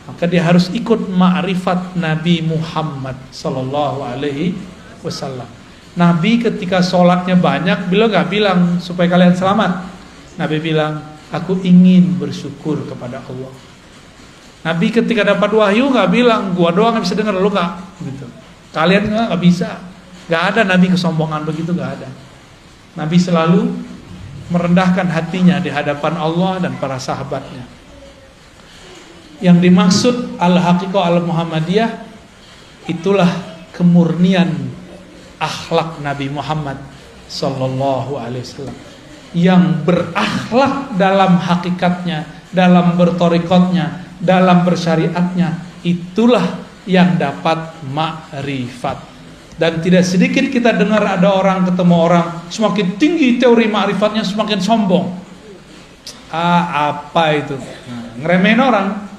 Speaker 1: Maka dia harus ikut ma'rifat Nabi Muhammad sallallahu alaihi wasallam. Nabi ketika sholatnya banyak, beliau gak bilang supaya kalian selamat. Nabi bilang, aku ingin bersyukur kepada Allah. Nabi ketika dapat wahyu gak bilang, gua doang yang bisa dengar, lu gak gitu. Kalian gak bisa. Gak ada Nabi kesombongan begitu, gak ada. Nabi selalu merendahkan hatinya di hadapan Allah dan para sahabatnya. Yang dimaksud al-haqiqah al-Muhammadiyah, itulah kemurnian akhlak Nabi Muhammad sallallahu alaihi wasallam, yang berakhlak dalam hakikatnya, dalam bertorikotnya, dalam bersyariatnya, itulah yang dapat ma'rifat. Dan tidak sedikit kita dengar ada orang ketemu orang semakin tinggi teori ma'rifatnya semakin sombong. Apa itu? Ngeremehin orang.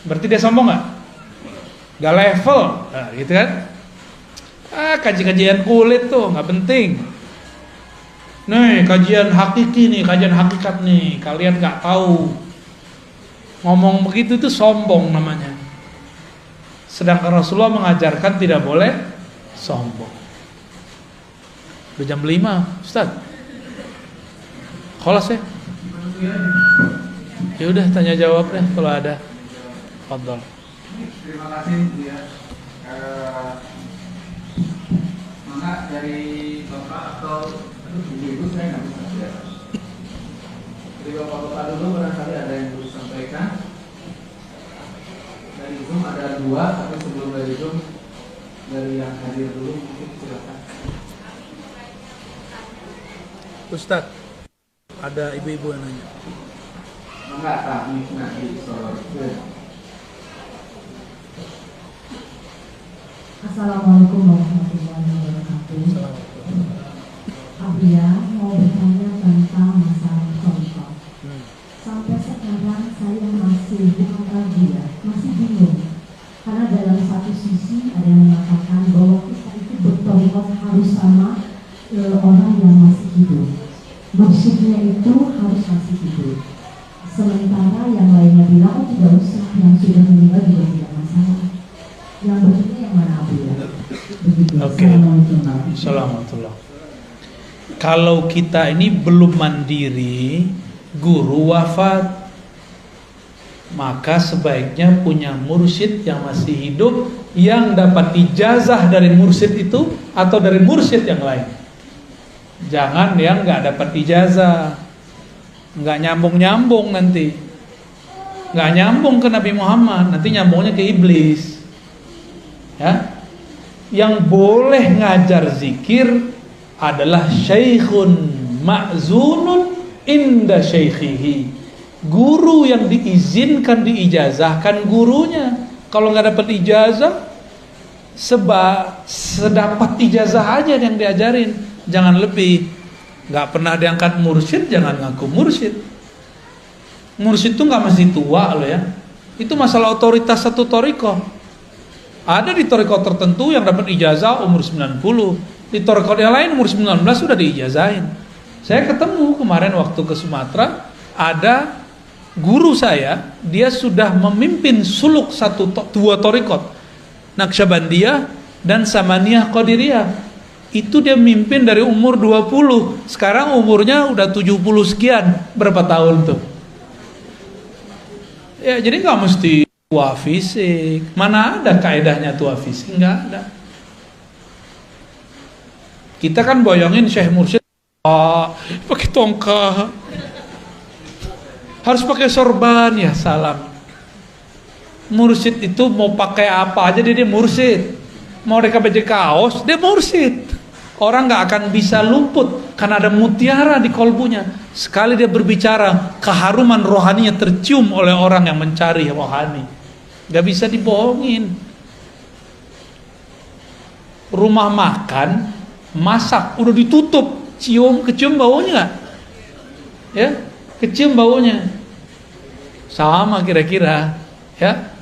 Speaker 1: Berarti dia sombong gak? Gak level, gitu kan? Kajian kulit tuh gak penting. Nih kajian hakiki nih, kajian hakikat nih, kalian gak tahu. Ngomong begitu itu sombong namanya. Sedangkan Rasulullah mengajarkan tidak boleh sombong. Udah jam 5 Ustaz. Kholas ya? Ya udah tanya jawab deh kalau ada. Fadhol.
Speaker 2: Terima kasih Bu ya. Maka dari Bapak atau Ibu saya nggak bisa lihat. Dari Bapak dulu barangkali ada yang perlu sampaikan. Dari Zoom ada 2, tapi sebelum dari Zoom dari yang hadir dulu mungkin silakan.
Speaker 1: Ustaz, ada ibu-ibu yang nanya.
Speaker 2: Enggak, nanti soal.
Speaker 3: Assalamualaikum warahmatullahi wabarakatuh. Abia mau bertanya tentang masalah contoh. Sampai sekarang saya masih bukan ragu ya, masih bingung. Karena dalam satu sisi ada yang mengatakan bahwa kita itu bertobat harus sama orang yang masih hidup. Mursyidnya itu harus masih hidup. Sementara yang lainnya bilang tidak usah, yang sudah meninggal juga tidak masalah. Yang begini yang mana Abu ya?
Speaker 1: Oke. Assalamualaikum. Kalau kita ini belum mandiri, guru wafat, maka sebaiknya punya mursyid yang masih hidup yang dapat ijazah dari mursyid itu atau dari mursyid yang lain. Jangan yang nggak dapat ijazah, nggak nyambung nanti, nggak nyambung ke Nabi Muhammad, nanti nyambungnya ke iblis. Ya, yang boleh ngajar zikir adalah syaikhun ma'zunun inda syaikhihi, guru yang diizinkan diijazahkan gurunya. Kalau nggak dapat ijazah, sedapat ijazah aja yang diajarin, jangan lebih. Nggak pernah diangkat mursyid, jangan ngaku mursyid. Mursyid itu nggak mesti tua loh ya. Itu masalah otoritas satu thariqah. Ada di thariqah tertentu yang dapat ijazah umur 90, di thariqah yang lain umur 19 sudah diijazahin. Saya ketemu kemarin waktu ke Sumatera, ada guru saya, dia sudah memimpin suluk dua thariqat, Naqsyabandiyah dan Samaniyah Qadiriyah. Itu dia mimpin dari umur 20, sekarang umurnya udah 70 sekian, berapa tahun tuh? Ya, jadi nggak mesti tua fisik. Mana ada kaedahnya tua fisik? Nggak ada. Kita kan bayangin Syekh Mursyid pakai tongkat, harus pakai sorban, ya salam. Mursyid itu mau pakai apa aja dia mursyid. Mau mereka baju kaos, dia mursyid. Orang nggak akan bisa luput karena ada mutiara di kolbunya. Sekali dia berbicara, keharuman rohaninya tercium oleh orang yang mencari rohani. Nggak bisa dibohongin. Rumah makan, masak, udah ditutup, kecium baunya nggak? Ya, kecium baunya. Sama kira-kira, ya.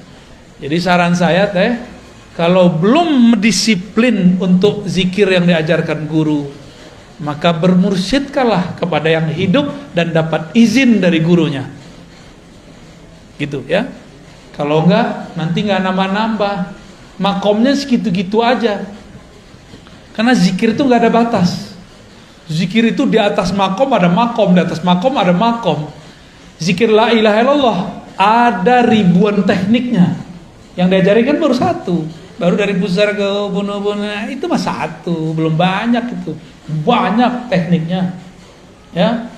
Speaker 1: Jadi saran saya teh, kalau belum disiplin untuk zikir yang diajarkan guru, maka bermursyidkanlah kepada yang hidup dan dapat izin dari gurunya. Gitu ya. Kalau enggak, nanti enggak nambah-nambah. Makomnya segitu-gitu aja. Karena zikir itu enggak ada batas. Zikir itu di atas makom ada makom, di atas makom ada makom. Zikir la ilaha illallah ada ribuan tekniknya. Yang diajarin kan baru satu. Baru dari pusar ke bunuh-bunuh itu mah satu, belum banyak itu. Banyak tekniknya. Ya.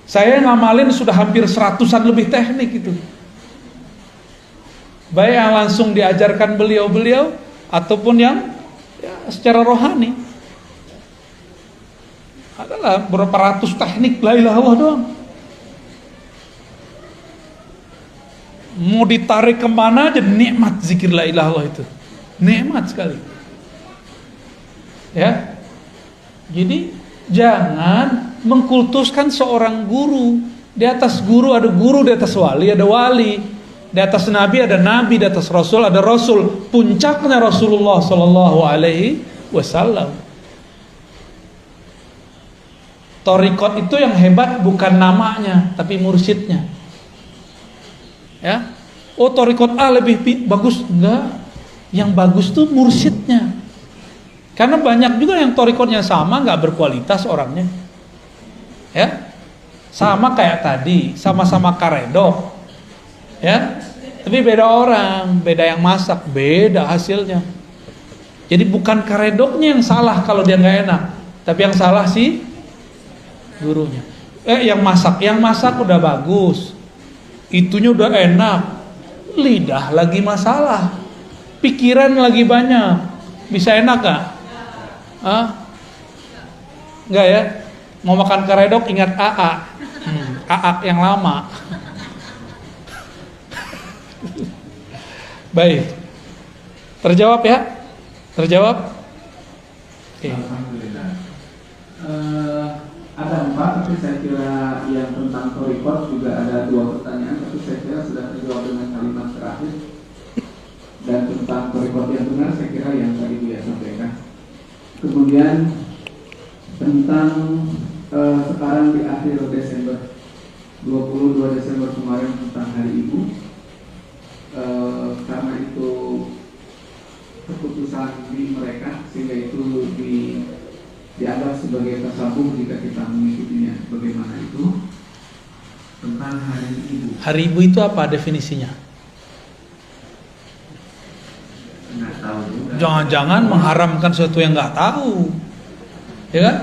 Speaker 1: Saya ngamalin sudah hampir 100-an lebih teknik itu. Baik yang langsung diajarkan beliau-beliau ataupun yang ya, secara rohani. Adalah berapa ratus teknik la ilaha illallah doang. Mau ditarik kemana aja nikmat zikir la ilaha illallah itu. Nikmat sekali. Ya. Jadi jangan mengkultuskan seorang guru. Di atas guru ada guru, di atas wali ada wali. Di atas nabi ada nabi, di atas rasul ada rasul. Puncaknya Rasulullah sallallahu alaihi wasallam. Thariqat itu yang hebat bukan namanya, tapi mursyidnya. Ya, oh thariqat A lebih bagus, enggak. Yang bagus tuh mursyidnya. Karena banyak juga yang thariqatnya sama, enggak berkualitas orangnya. Ya, sama kayak tadi, sama-sama karedok. Ya, tapi beda orang, beda yang masak, beda hasilnya. Jadi bukan karedoknya yang salah kalau dia nggak enak, tapi yang salah sih gurunya. Yang masak udah bagus, itunya udah enak, lidah lagi masalah, pikiran lagi banyak, bisa enak gak? Enggak ya? Mau makan karedok ingat AA, AA yang lama. Baik, terjawab ya? Terjawab?
Speaker 2: Okay. Alhamdulillah. Ada 4, tapi saya kira yang tentang thariqat juga ada 2 pertanyaan, tapi saya kira sudah terjawab dengan kalimat terakhir. Dan tentang thariqat yang benar, saya kira yang tadi dia sampaikan. Kemudian tentang sekarang di akhir Desember, 22 Desember kemarin tentang Hari Ibu. Karena itu keputusan di mereka sehingga itu dianggap sebagai tasawuf jika kita mengikutinya. Bagaimana itu tentang Hari Ibu?
Speaker 1: Hari Ibu itu apa definisinya?
Speaker 2: tahu juga.
Speaker 1: Jangan-jangan mengharamkan sesuatu yang nggak tahu, ya kan?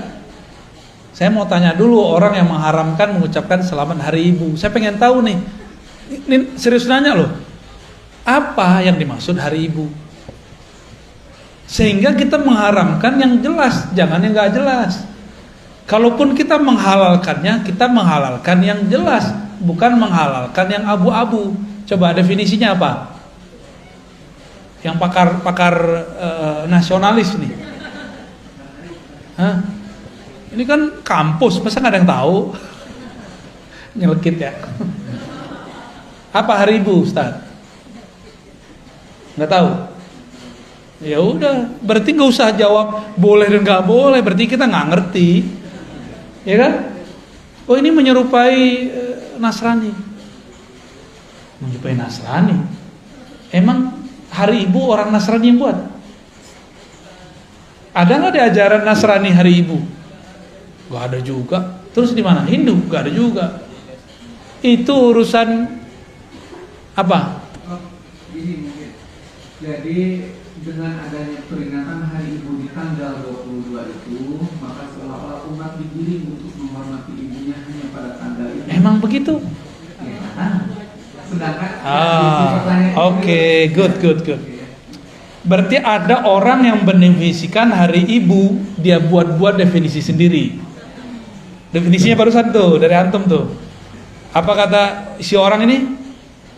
Speaker 1: Saya mau tanya dulu orang yang mengharamkan mengucapkan selamat hari ibu. Saya pengen tahu nih, ini serius nanya loh, apa yang dimaksud hari ibu? Sehingga kita mengharamkan yang jelas, jangan yang nggak jelas. Kalaupun kita menghalalkannya, kita menghalalkan yang jelas, bukan menghalalkan yang abu-abu. Coba definisinya apa? Yang pakar nasionalis nih. Hah? Ini kan kampus, masa nggak ada yang tahu? Nyelekit ya. Apa hari ibu, Ustaz? Nggak tahu. Ya udah, berarti nggak usah jawab boleh dan nggak boleh. Berarti kita nggak ngerti, ya kan? Oh ini menyerupai Nasrani. Menyerupai Nasrani. Emang hari ibu orang Nasrani yang buat? Ada nggak di ajaran Nasrani hari ibu? Gak ada juga. Terus di mana? Hindu? Gak ada juga. Itu urusan apa?
Speaker 2: Ini mungkin. Jadi dengan adanya peringatan hari ibu di tanggal 22 itu, maka seolah-olah umat digiring untuk menghormati ibunya hanya pada tanggal itu.
Speaker 1: Emang begitu?
Speaker 2: Ya, sedangkan
Speaker 1: Oke, good. Berarti ada orang yang mendefinisikan hari ibu, dia buat definisi sendiri. Definisinya barusan tuh dari antum tuh. Apa kata si orang ini?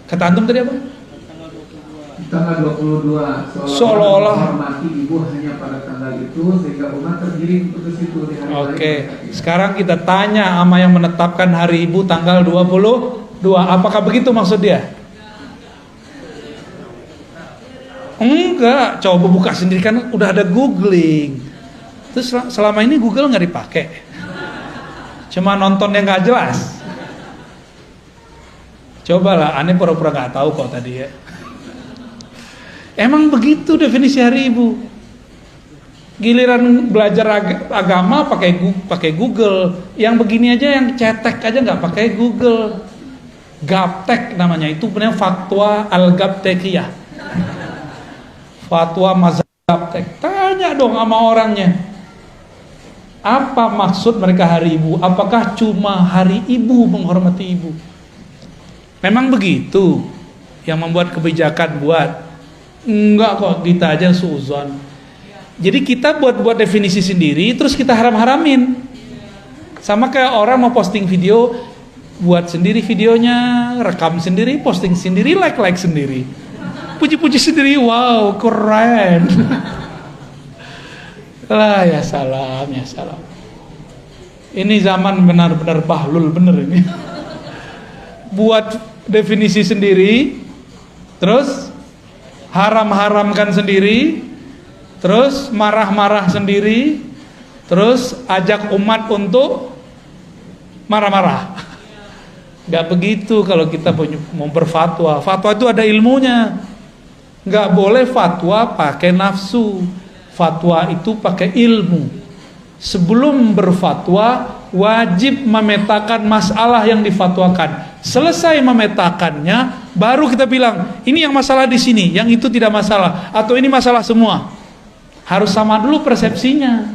Speaker 1: Kata antum tadi apa?
Speaker 2: Tanggal 22
Speaker 1: seolah-olah
Speaker 2: menghormati ibu hanya pada tanggal itu sehingga umat tergiring untuk situ di hari
Speaker 1: Oke. Sekarang kita tanya sama yang menetapkan hari ibu tanggal 22. Apakah begitu maksud dia? Enggak, coba buka sendiri kan udah ada googling. Terus selama ini Google nggak dipakai, cuma nonton yang nggak jelas. Cobalah, aneh pura-pura nggak tahu kok tadi ya. Emang begitu definisi hari ibu. Giliran belajar agama pakai Google, yang begini aja yang cetek aja nggak pakai Google. Gaptek namanya, itu benar fatwa al-gaptekiyah. Fatwa mazhab gaptek. Tanya dong sama orangnya. Apa maksud mereka hari ibu? Apakah cuma hari ibu menghormati ibu? Memang begitu yang membuat kebijakan buat? Enggak kok, kita aja suuzon. Jadi kita buat definisi sendiri, terus kita haram-haramin. Sama kayak orang mau posting video, buat sendiri videonya, rekam sendiri, posting sendiri, like sendiri, puji-puji sendiri, wow keren. Lah ya salam. Ini zaman benar-benar bahlul bener ini. Buat definisi sendiri, terus haram-haramkan sendiri, terus marah-marah sendiri, terus ajak umat untuk marah-marah. Gak begitu kalau kita mau berfatwa. Fatwa itu ada ilmunya. Gak boleh fatwa pakai nafsu. Fatwa itu pakai ilmu. Sebelum berfatwa wajib memetakan masalah yang difatwakan. Selesai memetakannya, baru kita bilang ini yang masalah di sini, yang itu tidak masalah, atau ini masalah semua. Harus sama dulu persepsinya.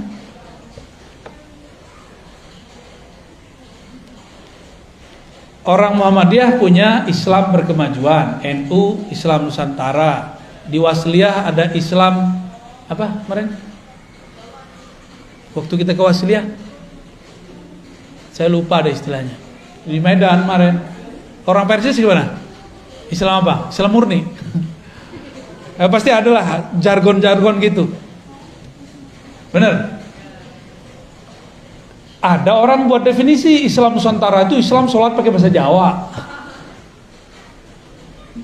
Speaker 1: Orang Muhammadiyah punya Islam berkemajuan, NU Islam Nusantara, di Wasliyah ada Islam apa kemarin? Waktu kita ke Wasliyah, saya lupa ada istilahnya. Di Medan kemarin, orang Persis gimana? Islam apa? Islam murni. Pasti adalah jargon-jargon gitu. Bener? Ada orang buat definisi Islam Nusantara itu Islam sholat pakai bahasa Jawa.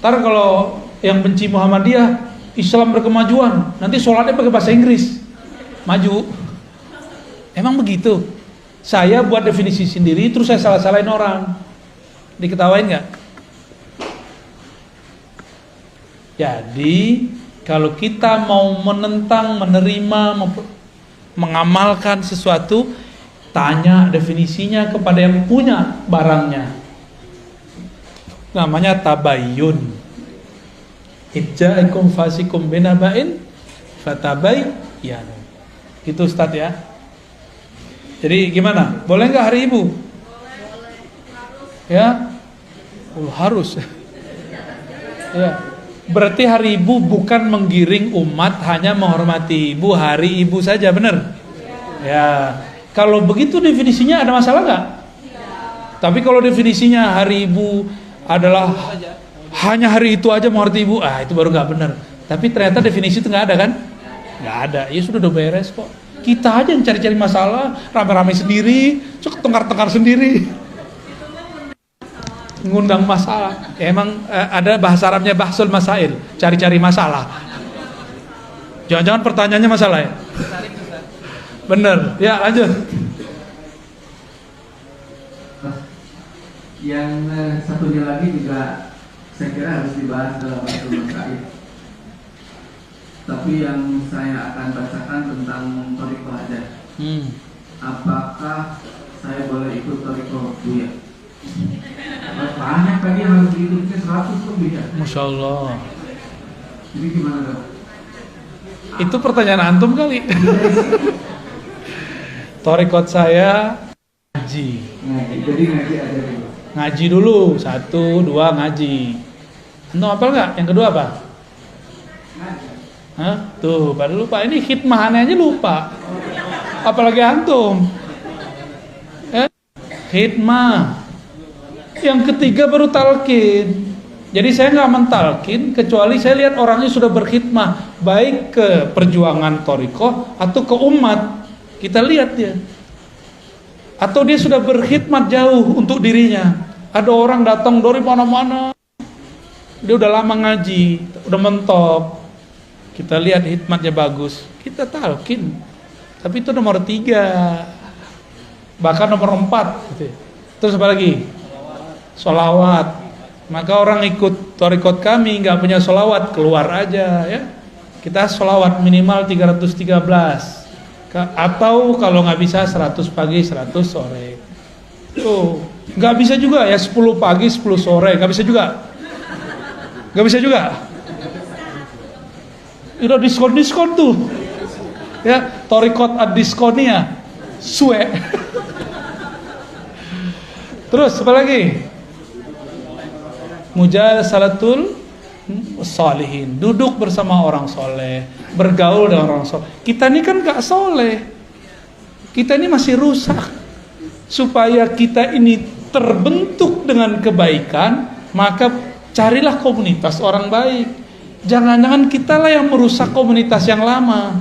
Speaker 1: Ntar kalau yang benci Muhammadiyah, Islam berkemajuan, nanti sholatnya pakai bahasa Inggris, maju. Emang begitu? Saya buat definisi sendiri, terus saya salah-salahin orang, diketawain nggak? Jadi kalau kita mau menentang, menerima, mengamalkan sesuatu, tanya definisinya kepada yang punya barangnya. Namanya tabayyun. Ijja'akum fasikum binaba'in fatabayyanu. Itu Ustaz ya. Jadi gimana? Boleh nggak hari Ibu? Ya? Harus. Ya. Berarti hari Ibu bukan menggiring umat, hanya menghormati Ibu, hari Ibu saja, benar? Ya. Kalau begitu definisinya ada masalah nggak? Tapi kalau definisinya hari Ibu adalah hanya hari itu aja menghormati Ibu, itu baru nggak benar. Tapi ternyata definisi itu nggak ada kan? Nggak ada. Ya sudah udah beres kok. Kita aja yang cari-cari masalah, rame-rame sendiri, tengkar-tengkar sendiri, ngundang masalah. Ya, emang ada bahasa Arabnya bahsul masail, cari-cari masalah. Jangan-jangan pertanyaannya masalah ya? Bener. Ya lanjut.
Speaker 2: Yang satunya lagi juga saya kira harus dibahas dalam bahsul masail. Tapi yang saya akan bacakan tentang Thariqah aja. Apakah saya boleh ikut Thariqah Buya? Banyak tadi yang harus diikutnya 100 lebih ya.
Speaker 1: Masya Allah.
Speaker 2: Jadi gimana dong?
Speaker 1: Itu pertanyaan antum kali. Thariqah saya ngaji.
Speaker 2: Jadi ngaji aja dulu.
Speaker 1: Ngaji dulu, 1, 2 ngaji. Antum hafal nggak? Yang kedua apa? Hah? Tuh, pada lupa. Ini khidmahannya aja lupa. Apalagi antum. Khidmah. Yang ketiga baru talqin. Jadi saya nggak mentalkin kecuali saya lihat orangnya sudah berkhidmah baik ke perjuangan thariqah atau ke umat. Kita lihat dia. Atau dia sudah berkhidmat jauh untuk dirinya. Ada orang datang dari mana-mana. Dia udah lama ngaji, udah mentok. Kita lihat hikmatnya bagus, kita talqin. Tapi itu nomor 3, bahkan nomor 4 gitu. Terus apa lagi? Sholawat. Maka orang ikut thariqah kami nggak punya sholawat, keluar aja ya. Kita sholawat minimal 313. Atau kalau nggak bisa 100 pagi 100 sore. Tuh, nggak bisa juga ya 10 pagi 10 sore, nggak bisa juga. Nggak bisa juga. Udah diskon tuh ya, thariqat ad-diskonia suwe. Terus apa lagi? Mujalasalatul sholihin, duduk bersama orang soleh, bergaul dengan orang soleh. Kita ini kan gak soleh, kita ini masih rusak. Supaya kita ini terbentuk dengan kebaikan, maka carilah komunitas orang baik. Jangan-jangan kita lah yang merusak komunitas yang lama.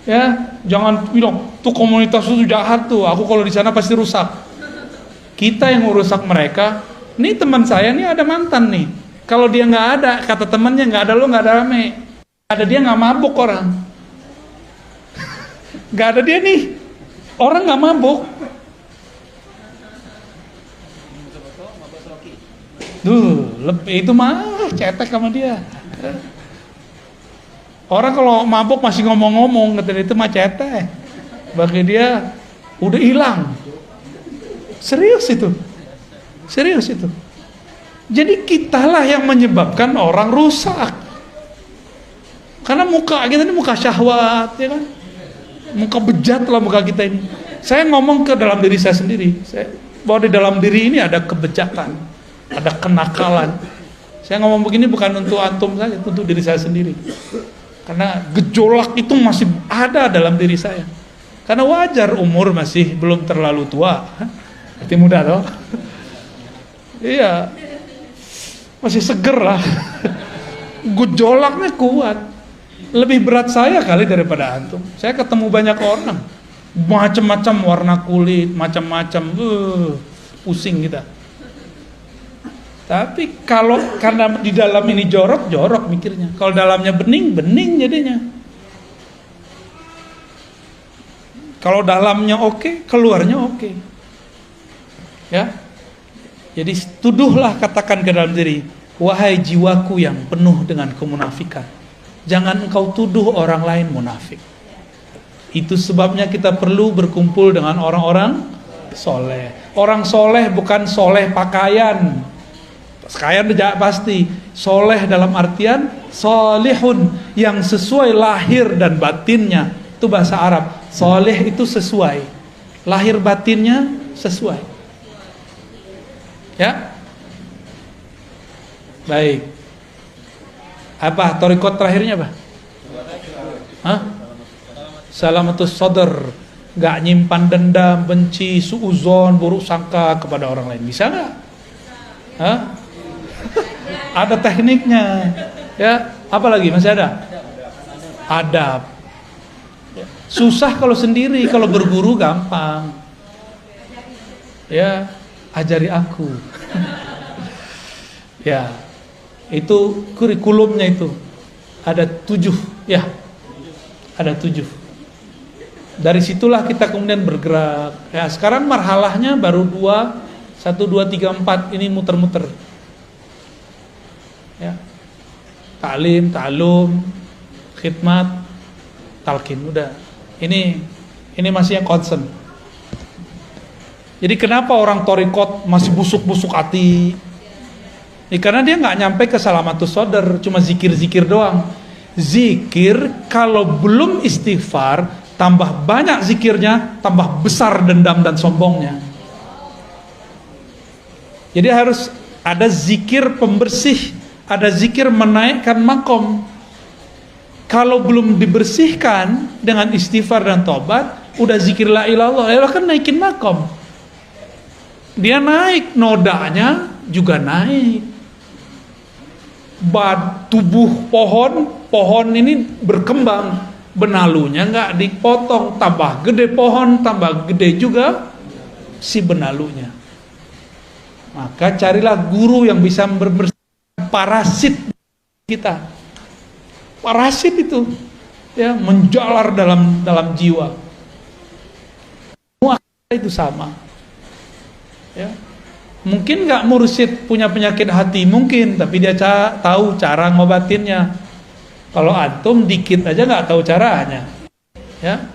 Speaker 1: Ya, jangan bilang tuh komunitas itu jahat tuh, aku kalau di sana pasti rusak. Kita yang merusak mereka. Nih teman saya nih ada mantan nih. Kalau dia nggak ada, kata temannya nggak ada lo nggak ada rame. Ada dia nggak mabuk orang. Nggak ada dia nih, orang nggak mabuk. Itu mah cetek sama dia. Orang kalau mabuk masih ngomong-ngomong, kata itu mah cetek. Bagi dia udah hilang. Serius itu. Jadi kitalah yang menyebabkan orang rusak. Karena muka kita ini muka syahwat, ya kan? Muka bejat lah muka kita ini. Saya ngomong ke dalam diri saya sendiri. Bahwa di dalam diri ini ada kebejatan, ada kenakalan. Saya ngomong begini bukan untuk antum saja, untuk diri saya sendiri. Karena gejolak itu masih ada dalam diri saya. Karena wajar umur masih belum terlalu tua. Masih muda toh. Iya. Masih seger lah. Gejolaknya kuat. Lebih berat saya kali daripada antum. Saya ketemu banyak orang. Macam-macam warna kulit, macam-macam. Pusing kita. Tapi kalau karena di dalam ini jorok mikirnya. Kalau dalamnya bening jadinya. Kalau dalamnya oke, keluarnya oke. Ya. Jadi tuduhlah, katakan ke dalam diri, wahai jiwaku yang penuh dengan kemunafikan, jangan engkau tuduh orang lain munafik. Itu sebabnya kita perlu berkumpul dengan orang-orang soleh. Orang soleh bukan soleh pakaian. Sekalian pasti soleh dalam artian solihun, yang sesuai lahir dan batinnya. Itu bahasa Arab. Soleh itu sesuai, lahir batinnya sesuai. Ya, baik. Apa thariqat terakhirnya apa? Hah? Salamatus sadar, nggak nyimpan dendam, benci, suuzon, buruk sangka kepada orang lain. Bisa nggak? Hah? Ada tekniknya. Ya, apa lagi? Masih ada? Adab. Susah kalau sendiri, kalau berguru gampang. Ya, ajari aku. Ya, itu kurikulumnya itu. Ada 7, ya. Ada 7. Dari situlah kita kemudian bergerak. Ya, sekarang marhalahnya baru 2, 1, 2, 3, 4 ini muter-muter. Ya. Ta'lim, ta'alum, khidmat, talqin, udah. Ini masih yang concern. Jadi kenapa orang thariqat masih busuk-busuk hati? Karena dia nggak nyampe ke salamatus sadar, cuma zikir-zikir doang. Zikir kalau belum istighfar, tambah banyak zikirnya, tambah besar dendam dan sombongnya. Jadi harus ada zikir pembersih, ada zikir menaikkan makom. Kalau belum dibersihkan dengan istighfar dan tobat, udah zikir la ilallah, ya kan naikin makom. Dia naik, nodanya juga naik. Tubuh pohon ini berkembang, benalunya nggak dipotong, tambah gede pohon, tambah gede juga si benalunya. Maka carilah guru yang bisa membersihkan parasit kita. Parasit itu ya menjalar dalam jiwa. Semua itu sama. Ya. Mungkin nggak mursyid punya penyakit hati, mungkin, tapi dia tahu cara ngobatinnya. Kalau antum dikit aja nggak tahu caranya, ya,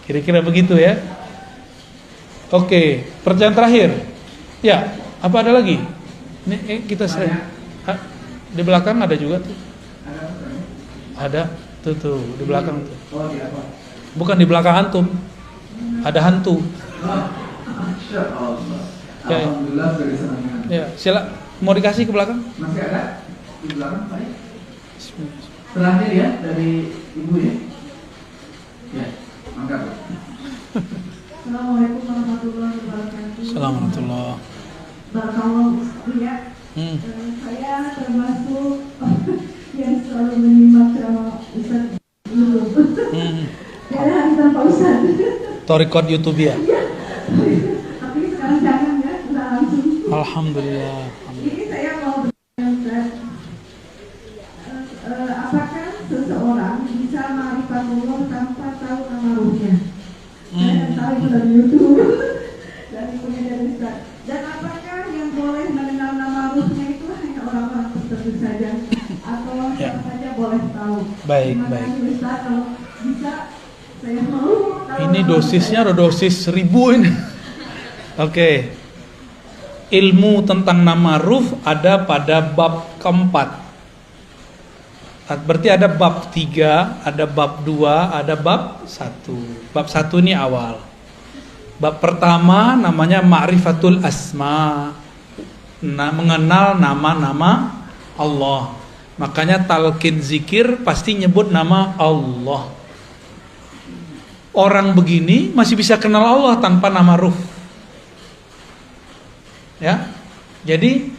Speaker 1: kira-kira begitu ya. Oke, pertanyaan terakhir, ya, apa ada lagi? Ini kita sering di belakang ada juga tuh, ada tuh di belakang tuh, bukan di belakang antum, ada hantu. Ya,
Speaker 2: Alhamdulillah dari senangnya.
Speaker 1: Ya, sila mau dikasih ke belakang?
Speaker 2: Masih ada di belakang, Pak? Terakhir ya dari Ibu ya. Ya, angkat.
Speaker 3: Assalamualaikum warahmatullahi wabarakatuh.
Speaker 1: Assalamualaikum.
Speaker 3: Barakallahu ya. Saya termasuk yang selalu menyimak ceramah Ustaz dulu. Karena hari tanpa Ustaz.
Speaker 1: Thariqat YouTube ya.
Speaker 3: Tapi sekarang jangan ya, sudah langsung.
Speaker 1: Alhamdulillah.
Speaker 3: Ini saya mau bertanya Ustaz, apakah seseorang bisa ma'rifatullah tanpa tahu nama ruhnya? Saya tahu itu dari YouTube, dari punya dari Ustaz. Dan apakah yang boleh mengenal nama ruhnya itu hanya orang-orang tertentu saja, atau siapa saja boleh tahu?
Speaker 1: Baik,
Speaker 3: Terima
Speaker 1: baik.
Speaker 3: kasih Ustaz, kalau bisa saya mau tahu
Speaker 1: Ini
Speaker 3: nama
Speaker 1: dosisnya
Speaker 3: saya.
Speaker 1: ada dosis 1000 ini. Oke. Ilmu tentang nama ruh ada pada bab keempat. Berarti ada bab 3, ada bab 2, ada bab 1. Bab 1 ini awal. Bab pertama namanya Ma'rifatul Asma. Mengenal nama-nama Allah. Makanya talqin zikir pasti nyebut nama Allah. Orang begini masih bisa kenal Allah tanpa nama ruh. Ya. Jadi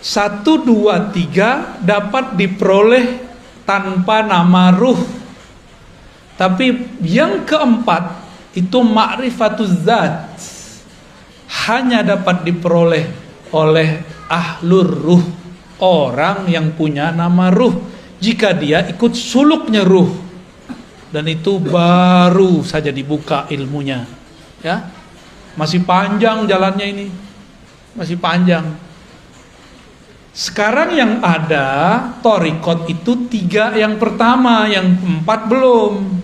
Speaker 1: 1, 2, 3 dapat diperoleh tanpa nama ruh. Tapi yang keempat itu ma'rifatuz zat, hanya dapat diperoleh oleh ahlur ruh, orang yang punya nama ruh, jika dia ikut suluknya ruh. Dan itu baru saja dibuka ilmunya. Ya. Masih panjang jalannya ini. Masih panjang. Sekarang yang ada thariqat itu 3 yang pertama, yang 4 belum.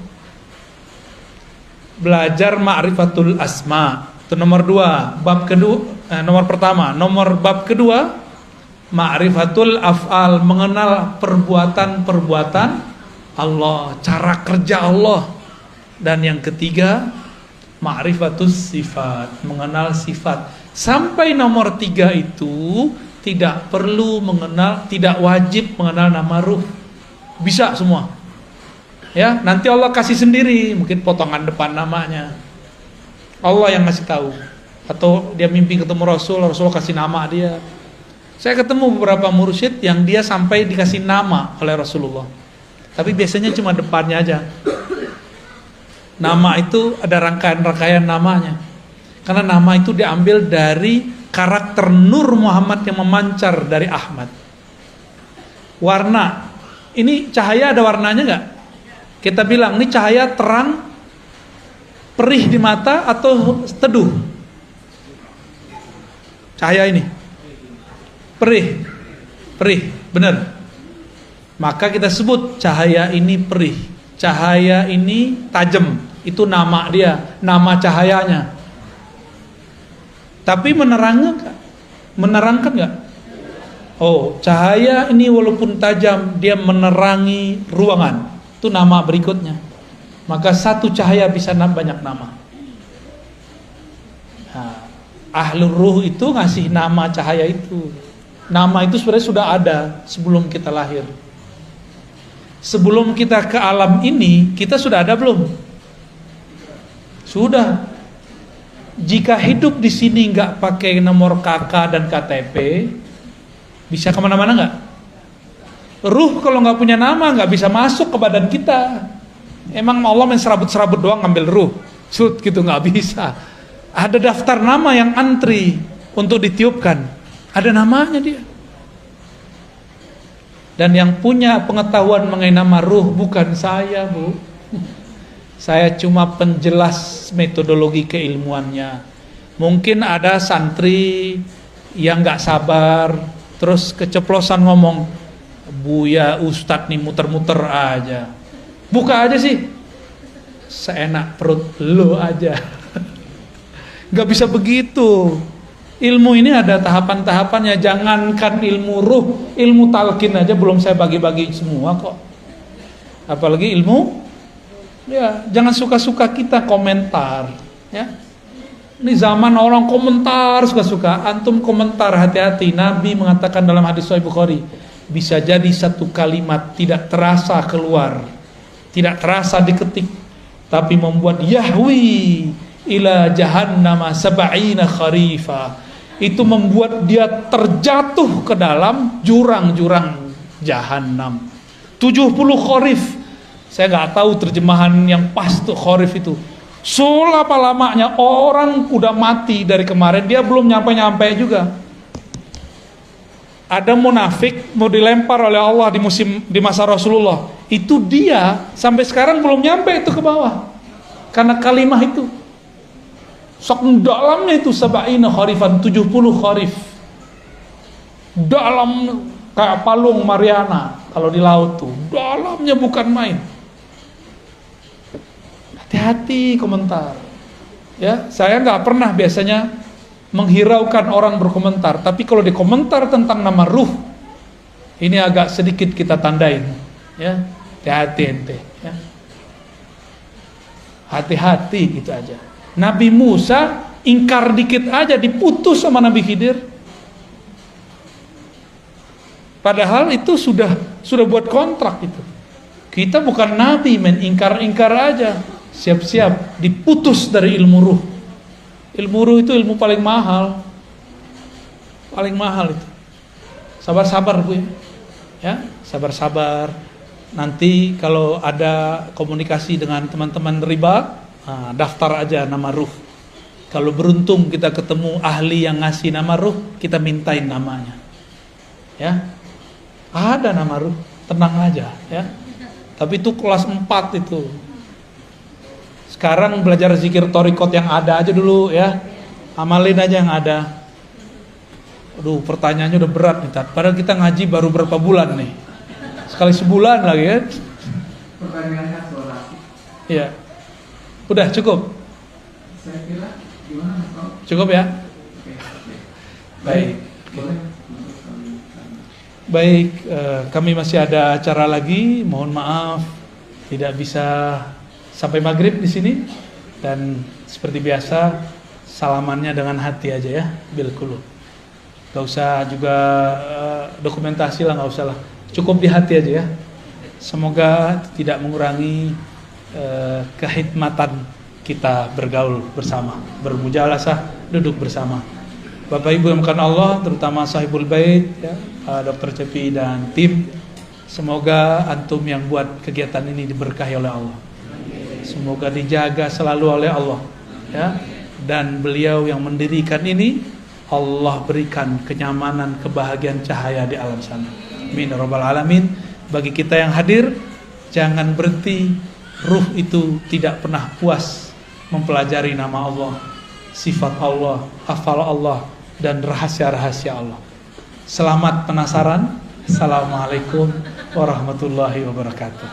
Speaker 1: Belajar ma'rifatul asma, itu nomor 2. Bab kedua, nomor pertama. Nomor bab kedua ma'rifatul af'al, mengenal perbuatan-perbuatan Allah, cara kerja Allah. Dan yang ketiga, ma'rifatus sifat, mengenal sifat. Sampai nomor 3 itu tidak perlu mengenal, tidak wajib mengenal nama ruh. Bisa semua. Ya, nanti Allah kasih sendiri, mungkin potongan depan namanya. Allah yang ngasih tahu. Atau dia mimpi ketemu Rasul kasih nama dia. Saya ketemu beberapa mursyid yang dia sampai dikasih nama oleh Rasulullah. Tapi biasanya cuma depannya aja. Nama itu ada rangkaian-rangkaian namanya. Karena nama itu diambil dari karakter Nur Muhammad yang memancar dari Ahmad. Warna. Ini cahaya ada warnanya enggak? Kita bilang ini cahaya terang, perih di mata atau teduh? Cahaya ini perih, benar. Maka kita sebut cahaya ini perih, cahaya ini tajam. Itu nama dia, nama cahayanya. Tapi menerangkan nggak? Oh, cahaya ini walaupun tajam, dia menerangi ruangan. Itu nama berikutnya. Maka satu cahaya bisa banyak nama. Nah, Ahlur Ruh itu ngasih nama cahaya itu. Nama itu sebenarnya sudah ada sebelum kita lahir. Sebelum kita ke alam ini, kita sudah ada belum? Sudah. Jika hidup di sini nggak pakai nomor KK dan KTP, bisa kemana-mana nggak? Ruh kalau nggak punya nama nggak bisa masuk ke badan kita. Emang Allah main serabut-serabut doang ngambil ruh, gitu nggak bisa. Ada daftar nama yang antri untuk ditiupkan. Ada namanya dia. Dan yang punya pengetahuan mengenai nama ruh bukan saya, Bu. Saya cuma penjelas metodologi keilmuannya. Mungkin ada santri yang gak sabar, terus keceplosan ngomong, Buya Ustadz nih muter-muter aja. Buka aja sih. Seenak perut lo aja. Gak bisa begitu. Ilmu ini ada tahapan-tahapannya. Jangankan ilmu ruh, ilmu talqin aja belum saya bagi-bagi semua kok. Apalagi ilmu, ya jangan suka-suka kita komentar. Ya, ini zaman orang komentar suka-suka. Antum komentar hati-hati. Nabi mengatakan dalam hadis Sahih Bukhari, bisa jadi satu kalimat tidak terasa keluar, tidak terasa diketik, tapi membuat yahwi ila jahannama sab'ina kharifa. Itu membuat dia terjatuh ke dalam jurang-jurang jahanam. 70 kharif. Saya nggak tahu terjemahan yang pas tuh kharif itu. Selapa lamanya orang udah mati dari kemarin, dia belum nyampe-nyampe juga. Ada munafik mau dilempar oleh Allah di masa Rasulullah. Itu dia sampai sekarang belum nyampe itu ke bawah. Karena kalimat itu. Sok dalamnya itu sab'ina kharifan, 70 kharif. Dalam kayak palung Mariana kalau di laut tuh. Dalamnya bukan main. Hati-hati komentar. Ya, saya nggak pernah biasanya menghiraukan orang berkomentar, tapi kalau dikomentar tentang nama ruh, ini agak sedikit kita tandain. Ya, hati-hati ente. Ya. Hati-hati gitu aja. Nabi Musa ingkar dikit aja diputus sama Nabi Khidir. Padahal itu sudah buat kontrak itu. Kita bukan nabi, men ingkar-ingkar aja. Siap-siap diputus dari ilmu ruh. Ilmu ruh itu ilmu paling mahal. Paling mahal itu. Sabar-sabar, Bu. Ya, sabar-sabar. Nanti kalau ada komunikasi dengan teman-teman riba, daftar aja nama ruh. Kalau beruntung kita ketemu ahli yang ngasih nama ruh, kita mintain namanya. Ya, ada nama ruh, tenang aja ya. Tapi itu kelas 4 itu. Sekarang belajar zikir torikot yang ada aja dulu ya. Amalin aja yang ada. Aduh, pertanyaannya udah berat nih, Tat. Padahal kita ngaji baru berapa bulan nih. Sekali sebulan lagi ya.
Speaker 2: Pertanyaannya soal
Speaker 1: iya. Udah cukup?
Speaker 2: Saya kira gimana Mas?
Speaker 1: Cukup ya?
Speaker 2: Oke.
Speaker 1: Baik.
Speaker 2: Boleh.
Speaker 1: Baik, kami masih ada acara lagi. Mohon maaf tidak bisa sampai maghrib di sini. Dan seperti biasa, salamannya dengan hati aja ya, bil qulub. Gak usah juga dokumentasi lah, gak usah lah. Cukup di hati aja ya. Semoga tidak mengurangi kehikmatan kita bergaul bersama, bermujalasah, duduk bersama. Bapak Ibu yang bukan Allah, terutama sahibul bait ya, Dr. Cepi dan tim, semoga antum yang buat kegiatan ini diberkahi oleh Allah. Semoga dijaga selalu oleh Allah ya. Dan beliau yang mendirikan ini, Allah berikan kenyamanan, kebahagiaan, cahaya di alam sana. Amin rabbal alamin. Bagi kita yang hadir, jangan berhenti. Ruh itu tidak pernah puas mempelajari nama Allah, sifat Allah, hafal Allah, dan rahasia-rahasia Allah. Selamat penasaran. Assalamualaikum warahmatullahi wabarakatuh.